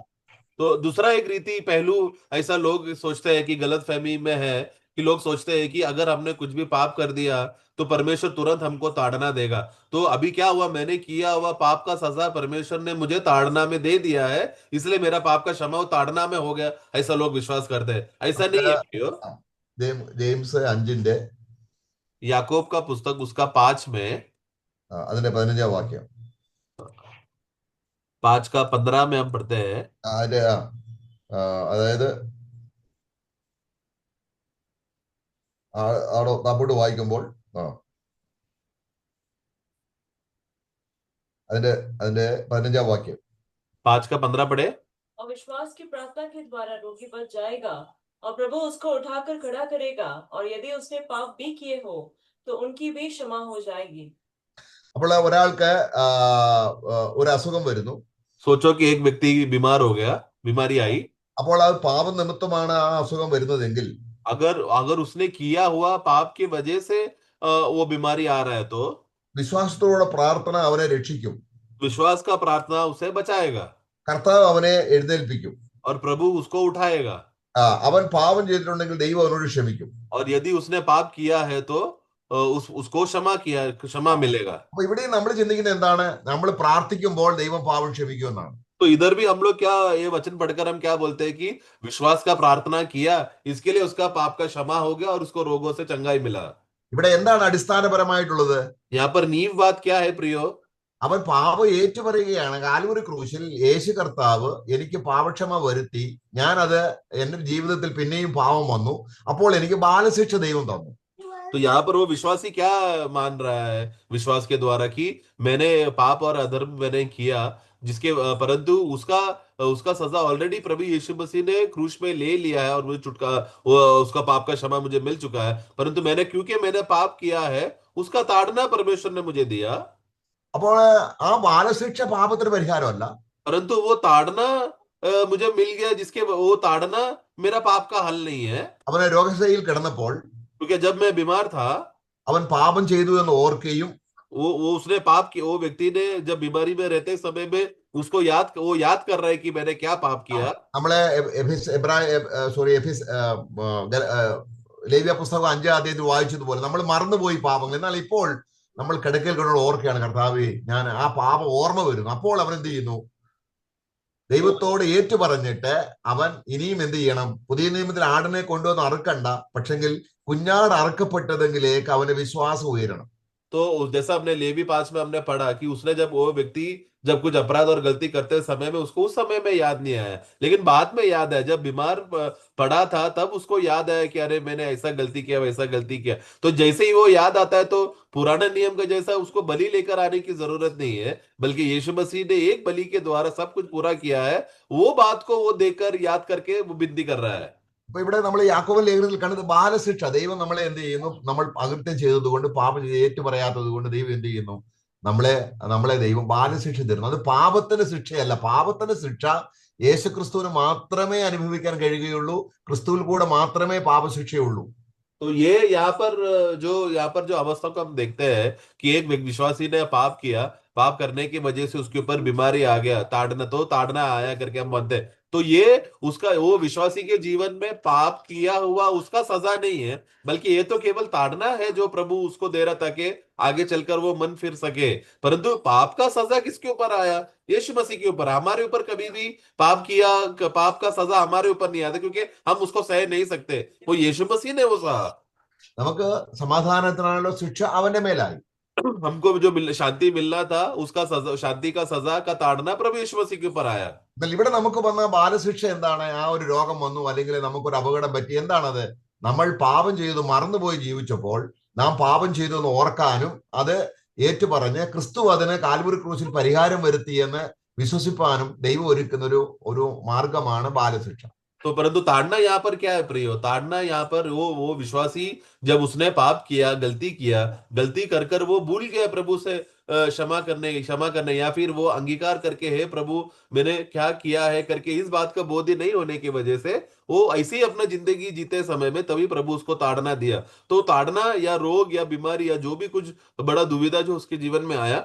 तो दूसरा एक रीति पहलू ऐसा लोग सोचते हैं कि गलत फहमी में है कि लोग सोचते हैं कि अगर हमने कुछ भी पाप कर दिया तो परमेश्वर तुरंत हमको ताड़ना देगा। तो अभी क्या हुआ, मैंने किया हुआ पाप का सजा परमेश्वर ने मुझे ताड़ना में दे दिया है, इसलिए मेरा पाप का क्षमा वो ताड़ना में हो गया, ऐसा लोग विश्वास करते हैं। ऐसा നമുക്ക് नहीं है प्रियो। ജെയിംസ് 5 याकूब का पुस्तक उसका 5 में അതിന്റെ 15 വാക്യം, 5 का 15 में हम पढ़ते हैं। അതിന്റെ അതായത് അവിടെ താപ്പോട്ട് വായിക്കുമ്പോൾ അതിന്റെ അതിന്റെ 15 വാക്യം, 5 का 15 पढ़े। और विश्वास की प्रार्थना के द्वारा रोगी बच जाएगा और प्रभु उसको उठाकर खड़ा करेगा, और यदि उसने पाप भी किए हो तो उनकी भी क्षमा हो जाएगी। അപ്പോൾ ഒരാൾക്ക് ഒരു അസുഖം വരുന്നു. सोचो कि एक व्यक्ति बीमार हो गया, बीमारी आई। അപ്പോൾ അത് പാപം നിമിത്തമാണ് ആ അസുഖം വരുന്നതെങ്കിൽ अगर अगर उसने किया हुआ पाप की वजह से वो बीमारी आ रहा है तो വിശ്വാസത്തോടെ പ്രാർത്ഥന അവനെ രക്ഷിക്കും. विश्वास का प्रार्थना उसे बचाएगा കർത്താവ് അവനെ എഴുന്നേൽപ്പിക്കും. और प्रभु उसको उठाएगा। അവൻ പാപം ചെയ്തിട്ടുണ്ടെങ്കിൽ ദൈവം അവനോട് ക്ഷമിക്കും. और यदि उसने पाप किया है तो उसको क्षमा मिलेगा। അപ്പൊ ഇവിടെ നമ്മൾ ചിന്തിക്കുന്നത് എന്താണ്? നമ്മൾ പ്രാർത്ഥിക്കുമ്പോൾ ദൈവം പാപം ക്ഷമിക്കുമെന്നാണ്. तो इधर भी हम लोग क्या ये वचन पढ़कर हम क्या बोलते हैं कि विश्वास का प्रार्थना किया, इसके लिए उसका पाप का क्षमा हो गया और उसको रोगों से चंगाई मिला। ഇവിടെ എന്താണ് അടിസ്ഥാനപരമായിട്ടുള്ളത്? यहाँ पर नींव बात क्या है प्रियो? അവൻ പാപം ഏറ്റുപറയുകയാണ്. കാൽവരി ക്രൂശിൽ യേശു കർത്താവ് എനിക്ക് പാപക്ഷമ വരുത്തി, ഞാനത് എന്റെ ജീവിതത്തിൽ പിന്നെയും പാപം വന്നു, അപ്പോൾ എനിക്ക് ബാലശിക്ഷ ദൈവം തന്നു. तो यहाँ पर वो विश्वासी क्या मान रहा है विश्वास के द्वारा कि मैंने पाप और अधर्म मैंने किया, जिसके परंतु उसका उसका सजा ऑलरेडी प्रभु यीशु मसीह ने क्रूस में ले लिया है और मुझे उसका पाप का क्षमा मुझे मिल चुका है, परंतु क्योंकि मैंने पाप किया है उसका ताड़ना परमेश्वर ने मुझे दिया। അപ്പോൾ ആ ബാലശിക്ഷ പാപത്തിന് പരിഹാരമല്ല, परंतु वो ताड़ना मुझे मिल गया, जिसके वो ताड़ना मेरा पाप का हल नहीं है। അവനെ രോഗശൈലിയിൽ കിടന്നപ്പോൾ क्योंकि जब मैं बीमार था അവൻ പാപം ചെയ്തു എന്ന് ഓർക്കുകയും वो उसने पाप किया, वो व्यक्ति ने जब बीमारी में रहते समय में उसको याद कर रहा है कि मैंने क्या पाप किया। നമ്മളെ ലേവ്യ പുസ്തകം 5 അധ്യായത്തിൽ വായിച്ചതുപോലെ നമ്മൾ മറന്നുപോയി പാപങ്ങൾ. എന്നാൽ ഇപ്പോൾ നമ്മൾ കിടക്കയിൽ കൊണ്ടുള്ള ഓർക്കുകയാണ്, കർത്താവേ ഞാൻ ആ പാപം ഓർമ്മ വരുന്നു. അപ്പോൾ അവൻ എന്ത് ചെയ്യുന്നു? ദൈവത്തോട് ഏറ്റു പറഞ്ഞിട്ട് അവൻ ഇനിയും എന്ത് ചെയ്യണം? പുതിയ നിയമത്തിൽ ആടിനെ കൊണ്ടുവന്ന് അറുക്കണ്ട, പക്ഷെങ്കിൽ കുഞ്ഞാട് അറുക്കപ്പെട്ടതെങ്കിലേക്ക് അവന്റെ വിശ്വാസം ഉയരണം. तो जैसा हमने लेवी 5 में हमने पढ़ा कि उसने जब वो व्यक्ति जब कुछ अपराध और गलती करते समय में उसको उस समय में याद नहीं आया, लेकिन बाद में याद है, जब बीमार पड़ा था तब उसको याद आया कि अरे मैंने ऐसा गलती किया वैसा गलती किया। तो जैसे ही वो याद आता है तो पुराने नियम का जैसा उसको बलि लेकर आने की जरूरत नहीं है, बल्कि यीशु मसीह ने एक बलि के द्वारा सब कुछ पूरा किया है। वो बात को वो देखकर याद करके वो विनती कर रहा है। അപ്പൊ ഇവിടെ നമ്മൾ യാക്കോബ് ലേഖനത്തിൽ കണ്ടത് ബാലശിക്ഷ. ദൈവം നമ്മളെ എന്ത് ചെയ്യുന്നു? നമ്മൾ അകൃത്യം ചെയ്തത് കൊണ്ട്, പാപം ഏറ്റു പറയാത്തത് കൊണ്ട് ദൈവം എന്ത് ചെയ്യുന്നു? നമ്മളെ ദൈവം ബാലശിക്ഷ തരുന്നു. അത് പാപത്തിന് ശിക്ഷയല്ല. പാപത്തിന് ശിക്ഷ യേശുക്രിസ്തുവിന് മാത്രമേ അനുഭവിക്കാൻ കഴിയുകയുള്ളൂ. ക്രിസ്തുവിൽ കൂടെ മാത്രമേ പാപശിക്ഷയുള്ളൂ. तो ये यहाँ पर जो अवस्था को हम देखते हैं कि एक विश्वासी ने पाप किया, पाप करने की वजह से उसके ऊपर बीमारी आ गया, ताड़ना आया करके हम मानते हैं। तो ये उसका वो विश्वासी के जीवन में पाप किया हुआ उसका सजा नहीं है, बल्कि ये तो केवल ताड़ना है जो प्रभु उसको दे रहा ताकि आगे चलकर वो मन फिर सके। परंतु पाप का सजा किसके ऊपर आया? यीशु मसीह के ऊपर। हमारे ऊपर कभी भी पाप का सजा हमारे ऊपर नहीं आता, क्योंकि हम उसको सह नहीं सकते। वो यीशु मसीह ने वो सहा। നമുക്ക് സമാധാനത്തിനാണല്ലോ ശിക്ഷ അവന്റെ മേലായി. हमको जो शांति मिलना था उसका शांति का सजा का ताड़ना प्रभु यीशु मसीह के ऊपर आया। എന്നാൽ ഇവിടെ നമുക്ക് വന്ന ബാലശിക്ഷ എന്താണ്? ആ ഒരു രോഗം വന്നു, അല്ലെങ്കിൽ നമുക്കൊരു അപകടം പറ്റി. എന്താണത്? നമ്മൾ പാപം ചെയ്തു മറന്നുപോയി ജീവിച്ചപ്പോൾ നാം പാപം ചെയ്തു എന്ന് ഓർക്കാനും അത് ഏറ്റുപറഞ്ഞ് ക്രിസ്തു അതിന് കാൽവരി ക്രൂശിൽ പരിഹാരം വരുത്തിയെന്ന് വിശ്വസിപ്പാനും ദൈവം ഒരുക്കുന്ന ഒരു മാർഗമാണ് ബാലശിക്ഷ. तो परंतु ताड़ना यहाँ पर क्या है प्रियो? ताड़ना यहाँ पर वो विश्वासी जब उसने पाप किया, गलती कर वो भूल गया प्रभु से क्षमा करने या फिर वो अंगीकार करके, हे प्रभु मैंने क्या किया है करके, इस बात का बोध नहीं होने की वजह से वो ऐसे ही अपना जिंदगी जीते समय में तभी प्रभु उसको ताड़ना दिया। तो ताड़ना या रोग या बीमारी या जो भी कुछ बड़ा दुविधा जो उसके जीवन में आया,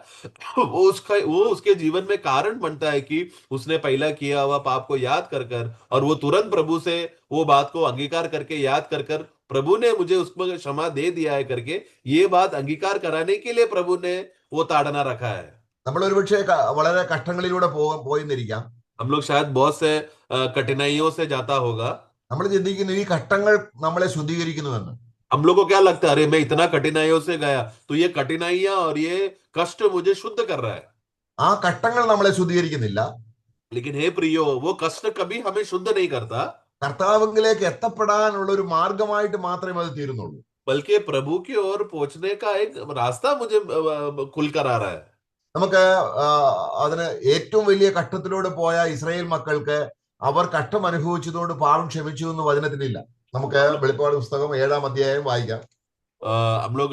वो उसके जीवन में कारण बनता है कि उसने पहला किया हुआ पाप को याद कर कर, और वो तुरंत प्रभु से वो बात को अंगीकार करके याद कर कर, प्रभु ने मुझे उसको क्षमा दे दिया है करके, ये बात अंगीकार कराने के लिए प्रभु ने वो ताड़ना रखा है। നമ്മൾ ഒരുപക്ഷെ വളരെ കഷ്ടങ്ങളിലൂടെ പോയിന്നിരിക്കാം. हम लोग शायद बहुत से कठिनाइयों से जाता होगा। നമ്മൾ ചിന്തിക്കുന്നു ഈ കഷ്ടങ്ങൾ നമ്മളെ ശുദ്ധീകരിക്കുന്നുവെന്ന്. हम लोग को क्या लगता है, अरे मैं इतना कठिनाइयों से गया तो ये कठिनाइयां और ये कष्ट मुझे शुद्ध कर रहा है। ആ കഷ്ടങ്ങൾ നമ്മളെ ശുദ്ധീകരിക്കുന്നില്ല. लेकिन हे प्रियो, वो कष्ट कभी हमें शुद्ध नहीं करता, കർത്താവിലേക്ക് എത്തപ്പെടാനുള്ള ഒരു മാർഗമായിട്ട് മാത്രമേ അത് തീരുന്നുള്ളൂ. बल्कि प्रभु की ओर पहुंचने का एक रास्ता मुझे खुल कर आ रहा है। നമുക്ക് അതിന് ഏറ്റവും വലിയ കഷ്ടത്തിലൂടെ പോയ ഇസ്രായേൽ മക്കൾക്ക് അവർ കഷ്ടം അനുഭവിച്ചതുകൊണ്ട് പാപം ക്ഷമിച്ചു എന്ന് വചനത്തിലില്ല. നമുക്ക് വെളിപ്പാട് പുസ്തകം 7-ാം അധ്യായം വായിക്കാം. हम लोग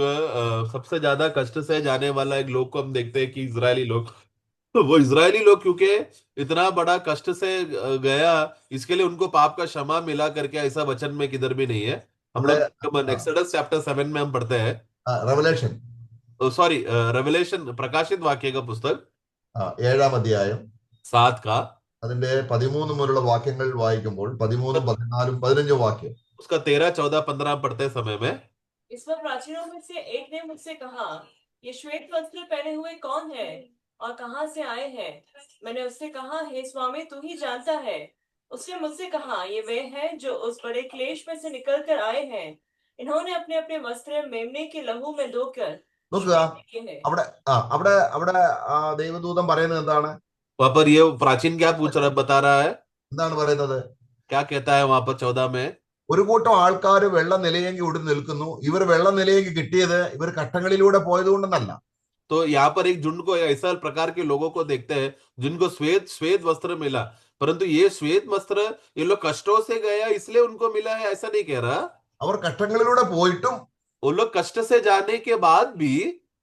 सबसे ज्यादा कष्ट से जाने वाला एक लोग को हम देखते हैं कि इजरायली लोग, तो वो इजरायली लोग क्योंकि इतना बड़ा कष्ट से गया, इसके लिए उनको पाप का क्षमा मिला करके ऐसा वचन में किधर भी नहीं है। हम നമ്മുടെ लोग एक्सोडस चैप्टर 7 में हम पढ़ते हैं, റെവലേഷൻ सॉरी रेवलेशन प्रकाशित वाक्य का पुस्तक 7-ാം അധ്യായം 7 का അതിന്റെ 13 മുതലുള്ള വാക്യങ്ങൾ വായിക്കുമ്പോൾ 13, 14, 15 വാക്യം, उसका 13, 14, 15 पढ़ते समय में, इस पर प्राचीनों में से एक ने मुझसे कहा, ये श्वेत वस्त्र पहने हुए कौन है और कहां से आए हैं? मैंने उससे कहा, हे स्वामी, तू ही जानता है। उसने मुझसे कहा, ये वे हैं जो उस बड़े क्लेश में से निकल कर आए हैं। इन्होंने अपने अपने वस्त्र मेमने के लहू में धोकर നോക്കുക किए हैं। അവിടെ അവിടെ അവിടെ ദൈവദൂതൻ പറയുന്നത് എന്താണ്? वहां पर ये प्राचीन क्या बता रहा है, എന്താണ് പറയുന്നത്? क्या कहता है वहां पर 14 में? ഒരു കൂട്ടം ആൾക്കാർ വെള്ള നിലയെങ്കിൽ ഉടുത്ത് നിൽക്കുന്നു. ഇവർ വെള്ള നിലയെങ്കിൽ കിട്ടിയത് ഇവർ കഷ്ടങ്ങളിലൂടെ പോയതുകൊണ്ടെന്നല്ല. तो यहाँ पर एक झुंड को, ऐसा प्रकार के लोगों को देखते हैं जिनको श्वेत श्वेत वस्त्र मिला, परंतु ये श्वेत वस्त्र ये लोग कष्टों से गया इसलिए उनको मिला है, ऐसा नहीं कह रहा। അവർ കഷ്ടങ്ങളിലൂടെ പോയിട്ടും वो लोग कष्ट से जाने के बाद भी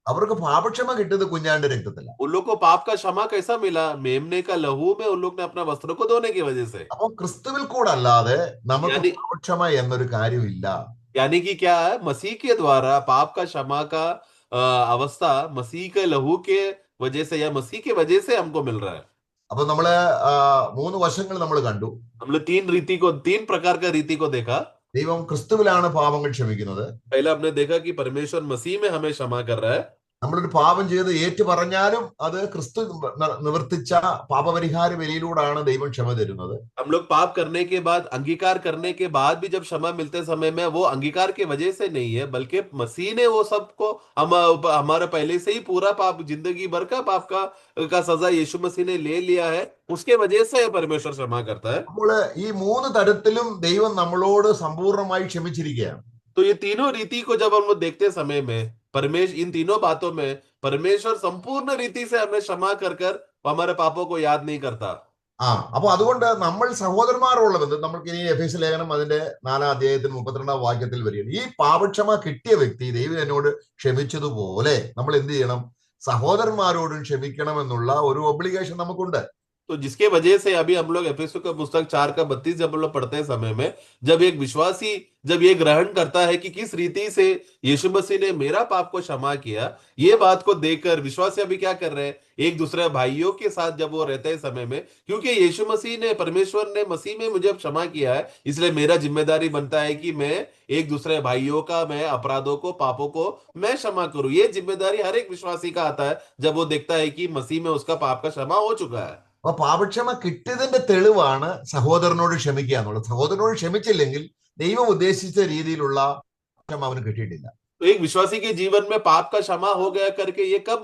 അവർക്ക് പാപക്ഷമ കിട്ടിയത് കുഞ്ഞാന്റെ രക്തത്തിലാണ്. उन लोग को पाप का क्षमा कैसा मिला? मेमने का लहू में उन लोग ने अपना वस्त्र को धोने की वजह से। അപ്പൊ ക്രിസ്തുവിൽ കൂടെ അല്ലാതെ നമുക്ക് यानी പാപക്ഷമ എന്നൊരു കാര്യമില്ല. यानी कि क्या है, मसीह के द्वारा पाप का क्षमा का अवस्था मसीह के लहू के वजह से या मसीह की वजह से हमको मिल रहा है। അപ്പൊ നമ്മള് 3 വശങ്ങൾ നമ്മൾ കണ്ടു. हम लोग 3 प्रकार का रीति को देखा। ദൈവം ക്രിസ്തുവിലാണ് പാപങ്ങൾ ക്ഷമിക്കുന്നത്. पहला हमने देखा कि परमेश्वर मसीह में हमें क्षमा कर रहा है। നമ്മളൊരു പാപം ചെയ്ത് ഏറ്റു പറഞ്ഞാലും അത് ക്രിസ്തു നിവർത്തിച്ച പാപപരിഹാര ബലിയിലൂടെയാണ് ദൈവം ക്ഷമ തരുന്നത്. हम लोग पाप करने के बाद, अंगीकार करने के बाद भी जब क्षमा मिलते समय में वो अंगीकार के वजह से नहीं है, बल्कि मसीह ने वो सबको हमारा पहले से ही पूरा पाप, जिंदगी भर का पाप का सजा यीशु मसीह ने ले लिया है, उसके वजह से परमेश्वर क्षमा करता है। അപ്പോൾ ഈ 3 തരത്തിലും ദൈവം നമ്മളോട് സമ്പൂർണ്ണമായി ക്ഷമിച്ചിരിക്കുകയാണ്. तो ये तीनों रीति को जब हम लोग देखते समय में, इन तीनों बातों में परमेश्वर संपूर्ण रीति से हमें क्षमा कर हमारे पापों को याद नहीं करता। അപ്പൊ അതുകൊണ്ട് നമ്മൾ സഹോദരന്മാരുള്ള ബന്ധം, നമ്മൾക്ക് ഇനി എഫേസ്യ ലേഖനം അതിന്റെ 4-ാം അധ്യായത്തിൽ 32-ാം വാക്യത്തിൽ വരികയാണ്. ഈ പാപക്ഷമ കിട്ടിയ വ്യക്തി ദൈവം എന്നോട് ക്ഷമിച്ചതുപോലെ നമ്മൾ എന്ത് ചെയ്യണം? സഹോദരന്മാരോടും ക്ഷമിക്കണം എന്നുള്ള ഒരു ഒബ്ലിഗേഷൻ നമുക്കുണ്ട്. तो जिसके वजह से अभी हम लोग एफेसुस का पुस्तक 4 का 32 जब हम लोग पढ़ते समय में, जब एक विश्वासी जब ये ग्रहण करता है कि किस रीति से यीशु मसीह ने मेरा पाप को क्षमा किया, ये बात को देखकर विश्वासी अभी क्या कर रहे हैं, एक दूसरे भाइयों के साथ जब वो रहते हैं समय में, क्योंकि यीशु मसीह ने, परमेश्वर ने मसीह में मुझे क्षमा किया है, इसलिए मेरा जिम्मेदारी बनता है कि मैं एक दूसरे भाइयों का, मैं अपराधों को, पापों को मैं क्षमा करूं। ये जिम्मेदारी हर एक विश्वासी का आता है जब वो देखता है कि मसीह में उसका पाप का क्षमा हो चुका है। അപ്പൊ പാപക്ഷമ കിട്ടിയതിന്റെ തെളിവാണ് സഹോദരനോട് ക്ഷമിക്കുക എന്നുള്ളത്. സഹോദരനോട് ക്ഷമിച്ചില്ലെങ്കിൽ ദൈവം ഉദ്ദേശിച്ച രീതിയിലുള്ള ക്ഷമ അവന് കിട്ടിയിട്ടില്ല. तो एक विश्वासी के जीवन में पाप का क्षमा हो गया करके ये कब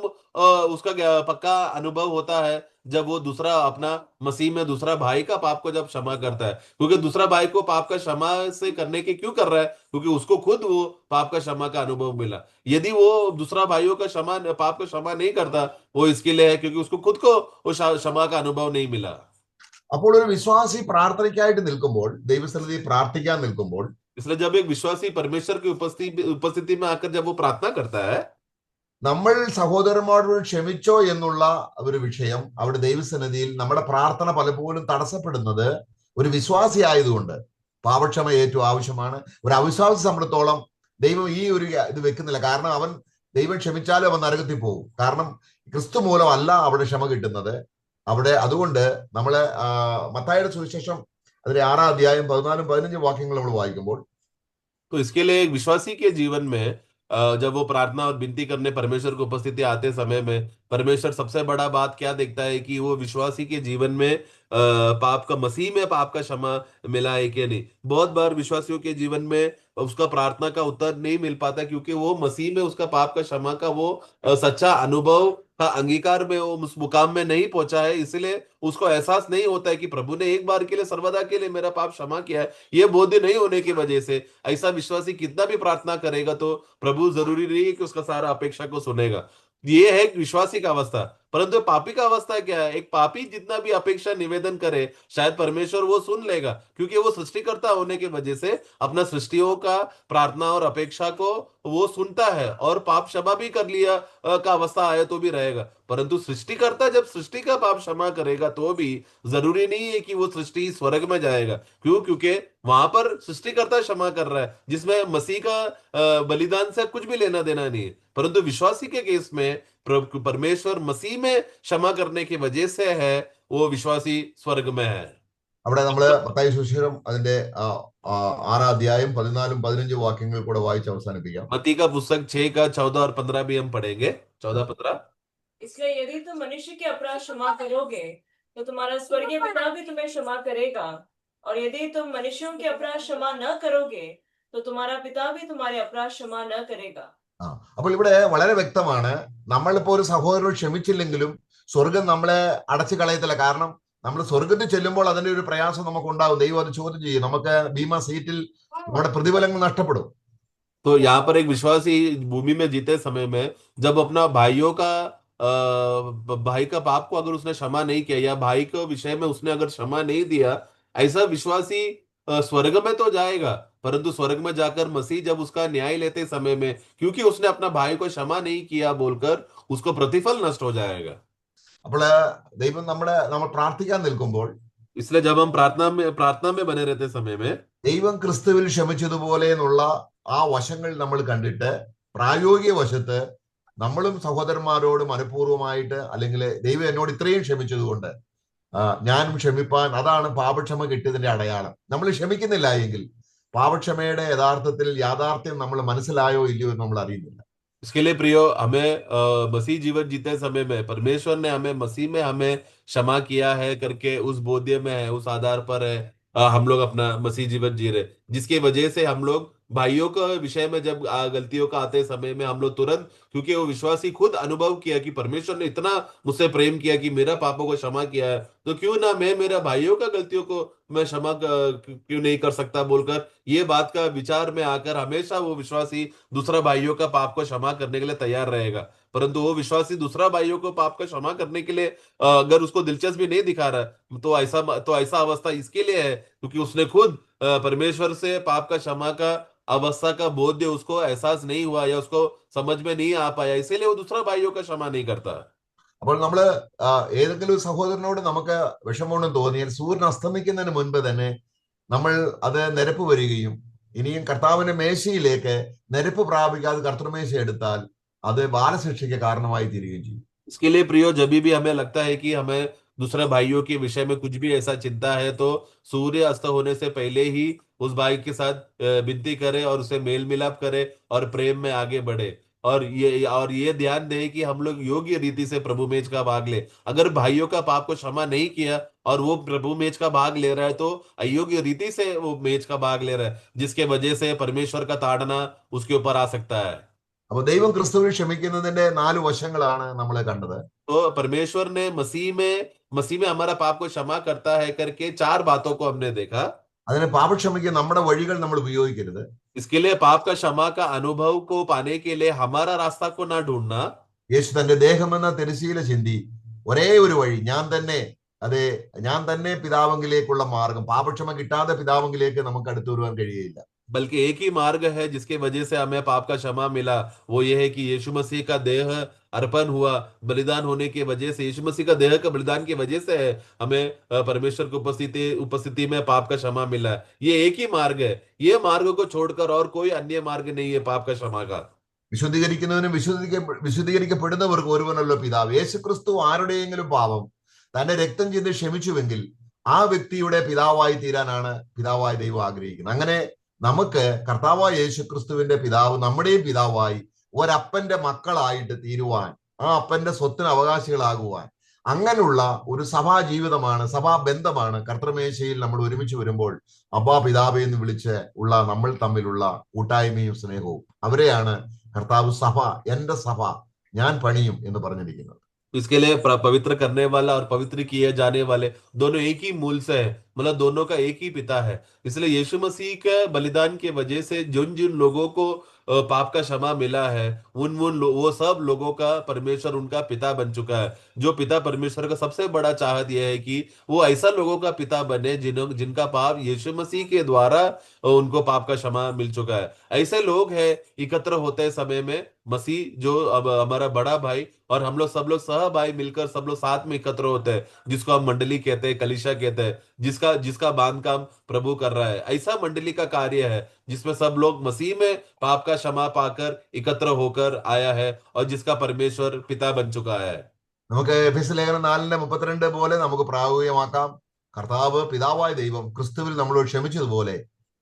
उसका पक्का अनुभव होता है? जब वो दूसरा अपना मसीह में दूसरा भाई का पाप को जब क्षमा करता है, क्योंकि दूसरा भाई को पाप का क्षमा से करने के क्यों कर रहा है? क्योंकि उसको खुद वो पाप का क्षमा का अनुभव मिला। यदि वो दूसरा भाइयों का पाप का क्षमा नहीं करता, वो इसके लिए है क्योंकि उसको खुद को वो क्षमा का अनुभव नहीं मिला। അപ്പോൾ ഒരു വിശ്വാസി പ്രാർത്ഥനയ്ക്കായിട്ട് നിൽക്കുമ്പോൾ, ദൈവസന്നിധിയിൽ പ്രാർത്ഥിക്കാൻ നിൽക്കുമ്പോൾ, इसलिए जब एक विश्वासी परमेश्वर की उपस्थिति में आकर जब वो प्रार्थना करता है, നമ്മൾ സഹോദരന്മാരോട് ക്ഷമിച്ചോ എന്നുള്ള ഒരു വിഷയം അവിടെ ദൈവസന്നിധിയിൽ നമ്മുടെ പ്രാർത്ഥന പലപ്പോഴും തടസ്സപ്പെടുന്നത് ഒരു വിശ്വാസി ആയതുകൊണ്ട്. പാപക്ഷമ ഏറ്റവും ആവശ്യമാണ്. ഒരു അവിശ്വാസി സംബന്ധിച്ചോളം ദൈവം ഈ ഒരു ഇത് വെക്കുന്നില്ല. കാരണം ദൈവം ക്ഷമിച്ചാലും അവൻ നരകത്തിൽ പോകും. കാരണം ക്രിസ്തു മൂലമല്ല അവിടെ ക്ഷമ കിട്ടുന്നത്. അതുകൊണ്ട് നമ്മള് മത്തായിയുടെ സുവിശേഷം അതിലെ 6-ാം അധ്യായം 14-15 വാക്യങ്ങൾ നമ്മൾ വായിക്കുമ്പോൾ, तो इसके लिए एक विश्वासी के जीवन में जब वो प्रार्थना और विनती करने परमेश्वर की उपस्थिति आते समय में परमेश्वर सबसे बड़ा बात क्या देखता है कि वो विश्वासी के जीवन में पाप का मसीह में पाप का क्षमा मिला है कि नहीं। बहुत बार विश्वासियों के जीवन में उसका प्रार्थना का उत्तर नहीं मिल पाता क्योंकि वो मसीह में उसका पाप का क्षमा का वो सच्चा अनुभव का अंगीकार में वो उस मुकाम में नहीं पहुंचा है। इसलिए उसको एहसास नहीं होता है कि प्रभु ने एक बार के लिए सर्वदा के लिए मेरा पाप क्षमा किया है। ये बोध नहीं होने की वजह से ऐसा विश्वासी कितना भी प्रार्थना करेगा तो प्रभु जरूरी नहीं है कि उसका सारा अपेक्षा को सुनेगा। ये है एक विश्वासी का अवस्था। परंतु पापी का अवस्था क्या है? एक पापी जितना भी अपेक्षा निवेदन करे शायद परमेश्वर वो सुन लेगा क्योंकि वो सृष्टिकर्ता होने की वजह से अपना सृष्टियों का प्रार्थना और अपेक्षा को वो सुनता है और पाप क्षमा भी कर लिया का अवस्था आए तो भी रहेगा। परंतु सृष्टिकर्ता जब सृष्टि का पाप क्षमा करेगा तो भी जरूरी नहीं है कि वो सृष्टि स्वर्ग में जाएगा। क्यों? क्योंकि वहां पर सृष्टिकर्ता क्षमा कर रहा है जिसमें मसीह का बलिदान से कुछ भी लेना देना नहीं है। परंतु विश्वासी के केस में परमेश्वर मसीह में क्षमा करने की वजह से है वो विश्वासी स्वर्ग में है। അവിടെ നമ്മള് മത്തായി സുവിശേഷം അതിന്റെ 6-ാം അധ്യായം 14-15 വാക്യങ്ങൾ കൂടെ വായിച്ച് അവസാനിപ്പിക്കാം. मत्ती का पुस्तक 6 का 14 और 15 भी हम पढ़ेंगे। 14-15। इसलिए यदि तुम मनुष्य के अपराध क्षमा करोगे तो तुम्हारा स्वर्गीय पिता भी तुम्हें क्षमा करेगा, और यदि तुम मनुष्यों के अपराध क्षमा न करोगे तो तुम्हारा पिता भी तुम्हारे अपराध क्षमा न करेगा। അപ്പോൾ ഇവിടെ വളരെ വ്യക്തമാണ്, നമ്മളിപ്പോ ഒരു സഹോദരനോട് ക്ഷമിച്ചില്ലെങ്കിലും സ്വർഗം നമ്മളെ അടച്ചു കളയത്തില്ല. കാരണം നമ്മൾ സ്വർഗത്തിൽ ചെല്ലുമ്പോൾ അതിന്റെ ഒരു പ്രയാസം നമുക്ക് ഉണ്ടാവും. ദൈവം അത് ചോദ്യം ചെയ്യും. നമുക്ക് ബീമാ സീറ്റിൽ നമ്മുടെ പ്രതിഫലങ്ങൾ നഷ്ടപ്പെടും. तो यहाँ पर एक विश्वासी भूमि में जीते समय में जब अपना भाई का पाप को अगर उसने क्षमा नहीं किया या भाई के विषय में उसने अगर क्षमा नहीं दिया, ऐसा विश्वासी स्वर्ग में तो जाएगा परंतु स्वर्ग में जाकर मसीह जब उसका न्याय लेते समय में क्योंकि उसने अपना भाई को क्षमा नहीं किया बोलकर उसको प्रतिफल नष्ट हो जाएगा। അപ്പോൾ ദൈവം നമ്മൾ പ്രാർത്ഥിക്കാൻ നിൽക്കുമ്പോൾ, इसलिए जब हम प्रार्थना में बने रहते समय में ദൈവം ക്രിസ്തുവിൽ ക്ഷമിച്ചതുപോലെ എന്നുള്ള ആ വശങ്ങൾ നമ്മൾ കണ്ടിട്ട് പ്രായോഗിക വശത്ത് നമ്മളും സഹോദരന്മാരോട് മനഃപൂർവ്വമായിട്ട്, അല്ലെങ്കിൽ ദൈവം എന്നോട് ഇത്രയും ക്ഷമിച്ചതുകൊണ്ട് ഞാനും ക്ഷമിപ്പാൻ, അതാണ് പാപക്ഷമ കിട്ടിയതിന്റെ അടയാളം. നമ്മൾ ക്ഷമിക്കുന്നില്ല എങ്കിൽ പാപക്ഷമയുടെ യഥാർത്ഥത്തിൽ യാഥാർത്ഥ്യം നമ്മൾ മനസ്സിലായോ ഇല്ലയോ എന്ന് നമ്മൾ അറിയുന്നില്ല. इसके लिए प्रियो, हमें मसीह जीवन जीते समय में परमेश्वर ने हमें मसीह में हमें क्षमा किया है करके उस बोध्य में है, उस आधार पर है हम लोग अपना मसीह जीवन जी रहे, जिसकी वजह से हम लोग भाइयों के विषय में जब गलतियों का आते समय में हम लोग तुरंत, क्योंकि वो विश्वासी खुद अनुभव किया कि परमेश्वर ने इतना मुझसे प्रेम किया कि मेरा पापों को क्षमा किया है, तो क्यों ना मैं मेरा भाइयों का गलतियों को मैं क्षमा क्यों नहीं कर सकता बोलकर ये बात का विचार में आकर हमेशा वो विश्वासी दूसरा भाइयों का पाप को क्षमा करने के लिए तैयार रहेगा। परंतु वो विश्वासी दूसरा भाइयों को पाप का क्षमा करने के लिए अगर उसको दिलचस्पी नहीं दिखा रहा तो ऐसा अवस्था इसके लिए है क्योंकि उसने खुद परमेश्वर से पाप का क्षमा का अवस्था का बोध उसको एहसास नहीं हुआ या उसको समझ में नहीं आ पाया, इसीलिए वो दूसरा भाइयों का क्षमा नहीं करता। അപ്പോൾ നമ്മള് ഏതെങ്കിലും സഹോദരനോട് നമുക്ക് വിഷമമുണ്ടെന്ന് തോന്നിയാൽ സൂര്യൻ അസ്തമിക്കുന്നതിന് മുൻപ് തന്നെ നമ്മൾ അത് നിരപ്പ് വരികയും ഇനിയും കർത്താവിന്റെ മേശയിലേക്ക് നിരപ്പ് പ്രാപിക്കാതെ കർത്തൃമേശ എടുത്താൽ അത് ബാലശിക്ഷയ്ക്ക് കാരണമായി തീരുകയും ചെയ്യും. इसके लिए प्रियो, जब भी हमें लगता है कि हमें दूसरे भाइयों के विषय में कुछ भी ऐसा चिंता है तो सूर्य अस्त होने से पहले ही उस भाई के साथ विनती करे और उसे मेल मिलाप करे और प्रेम में आगे बढ़े और ये ध्यान दे कि हम लोग योग्य रीति से प्रभु मेज का भाग ले। अगर भाइयों का पाप को क्षमा नहीं किया और वो प्रभु मेज का भाग ले रहा है तो अयोग्य रीति से वो मेज का भाग ले रहा है, जिसके वजह से परमेश्वर का ताड़ना उसके ऊपर आ सकता है। അപ്പൊ ദൈവം ക്രിസ്തുവിൽ ക്ഷമിക്കുന്നതിന്റെ 4 വശങ്ങളാണ് നമ്മൾ കണ്ടത്. तो परमेश्वर ने मसीह में हमारा पाप को क्षमा करता है करके 4 बातों को हमने देखा। അതിന് പാപക്ഷമയ്ക്ക് നമ്മുടെ വഴികൾ നമ്മൾ ഉപയോഗിക്കരുത്. इसके लिए पाप का क्षमा का अनुभव को पाने के लिए हमारा रास्ता को ना ढूंढना। യേശു തന്റെ ദേഹമെന്ന തിരശ്ശീല ചിന്തി ഒരേ ഒരു വഴി, ഞാൻ തന്നെ പിതാവെങ്കിലേക്കുള്ള മാർഗം, പാപക്ഷമ കിട്ടാതെ പിതാവെങ്കിലേക്ക് നമുക്ക് അടുത്തു വരുവാൻ കഴിയില്ല. बल्कि एक ही मार्ग है जिसके वजह से हमें पाप का क्षमा मिला। वो ये है कि यीशु मसीह का देह अर्पण हुआ, बलिदान होने की वजह से, यीशु मसीह का देह का बलिदान की वजह से है हमें परमेश्वर की उपस्थिति उपस्थिति में पाप का क्षमा मिला। ये एक ही मार्ग है। ये मार्ग को छोड़कर और कोई अन्य मार्ग नहीं है पाप का क्षमा का। വിശുദ്ധീകരിക്കുന്നവനും വിശുദ്ധീകരിക്കപ്പെടുന്നവർക്ക് ഒരുവനല്ലോ പിതാവ്. യേശുക്രിസ്തു ആരുടെയെങ്കിലും പാപം തന്റെ രക്തം ചെയ്ത് ക്ഷമിച്ചുവെങ്കിൽ ആ വ്യക്തിയുടെ പിതാവായി തീരാനാണ് പിതാവായ ദൈവം ആഗ്രഹിക്കുന്നത്. അങ്ങനെ നമുക്ക് കർത്താവായ യേശുക്രിസ്തുവിന്റെ പിതാവ് നമ്മുടെയും പിതാവായി ഒരപ്പന്റെ മക്കളായിട്ട് തീരുവാൻ, ആ അപ്പന്റെ സ്വത്തിന് അവകാശികളാകുവാൻ, അങ്ങനെയുള്ള ഒരു സഭാ ജീവിതമാണ്, സഭാ ബന്ധമാണ് കർത്തൃമേശയിൽ നമ്മൾ ഒരുമിച്ച് വരുമ്പോൾ അബ്ബാ പിതാവേ എന്ന് വിളിച്ച് ഉള്ള നമ്മൾ തമ്മിലുള്ള കൂട്ടായ്മയും സ്നേഹവും. അവരെയാണ് കർത്താവ് സഭ, എന്റെ സഭ ഞാൻ പണിയും എന്ന് പറഞ്ഞിരിക്കുന്നത്. इसके लिए पवित्र करने वाला और पवित्र किए जाने वाले दोनों एक ही मूल से है, मतलब दोनों का एक ही पिता है। इसलिए यीशु मसीह के बलिदान के वजह से जिन जिन लोगों को पाप का क्षमा मिला है, वो सब लोगों का परमेश्वर उनका पिता बन चुका है। जो पिता परमेश्वर का सबसे बड़ा चाहत यह है कि वो ऐसा लोगों का पिता बने जिनका पाप यीशु मसीह के द्वारा उनको पाप का क्षमा मिल चुका है। ऐसे लोग हैं एकत्र होते समय में मसीह जो अब हमारा बड़ा भाई और हम लोग सब लोग सह भाई मिलकर सब लोग साथ में एकत्र होते हैं, जिसको हम मंडली कहते हैं, कलीसिया कहते हैं, जिसका जिसका बांध काम प्रभु कर रहा है। ऐसा मंडली का कार्य है जिसमें सब लोग मसीह में पाप का क्षमा पाकर एकत्र होकर आया है और जिसका परमेश्वर पिता बन चुका है। നമുക്ക് എഫെസ്യ ലേഖനം 4:32 പോലെ നമുക്ക് പ്രായോഗികമാക്കാം. കർത്താവ് പിതാവായ ദൈവം ക്രിസ്തുവിൽ നമ്മളോട് ക്ഷമിച്ചതുപോലെ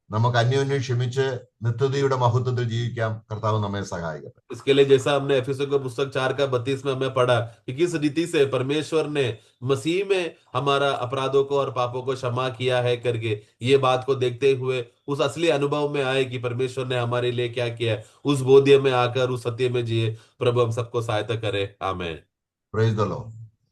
നമുക്ക് അന്യോന്യം ക്ഷമിച്ച് നിത്യതയുടെ മഹത്വത്തിൽ ജീവിക്കാം. കർത്താവ് നമ്മെ സഹായിക്കട്ടെ. इसके लिए जैसा हमने एफिसों का पुस्तक 4:32 में हमें पढ़ा कि किस रीति से परमेश्वर ने मसीह में हमारा अपराधों को और पापों को क्षमा किया है करके, ये बात को देखते हुए उस असली अनुभव में आए कि परमेश्वर ने हमारे लिए क्या किया है, उस बोध्य में आकर उस सत्य में जिए। प्रभु हम सबको सहायता करे। आमेन। Praise the Lord.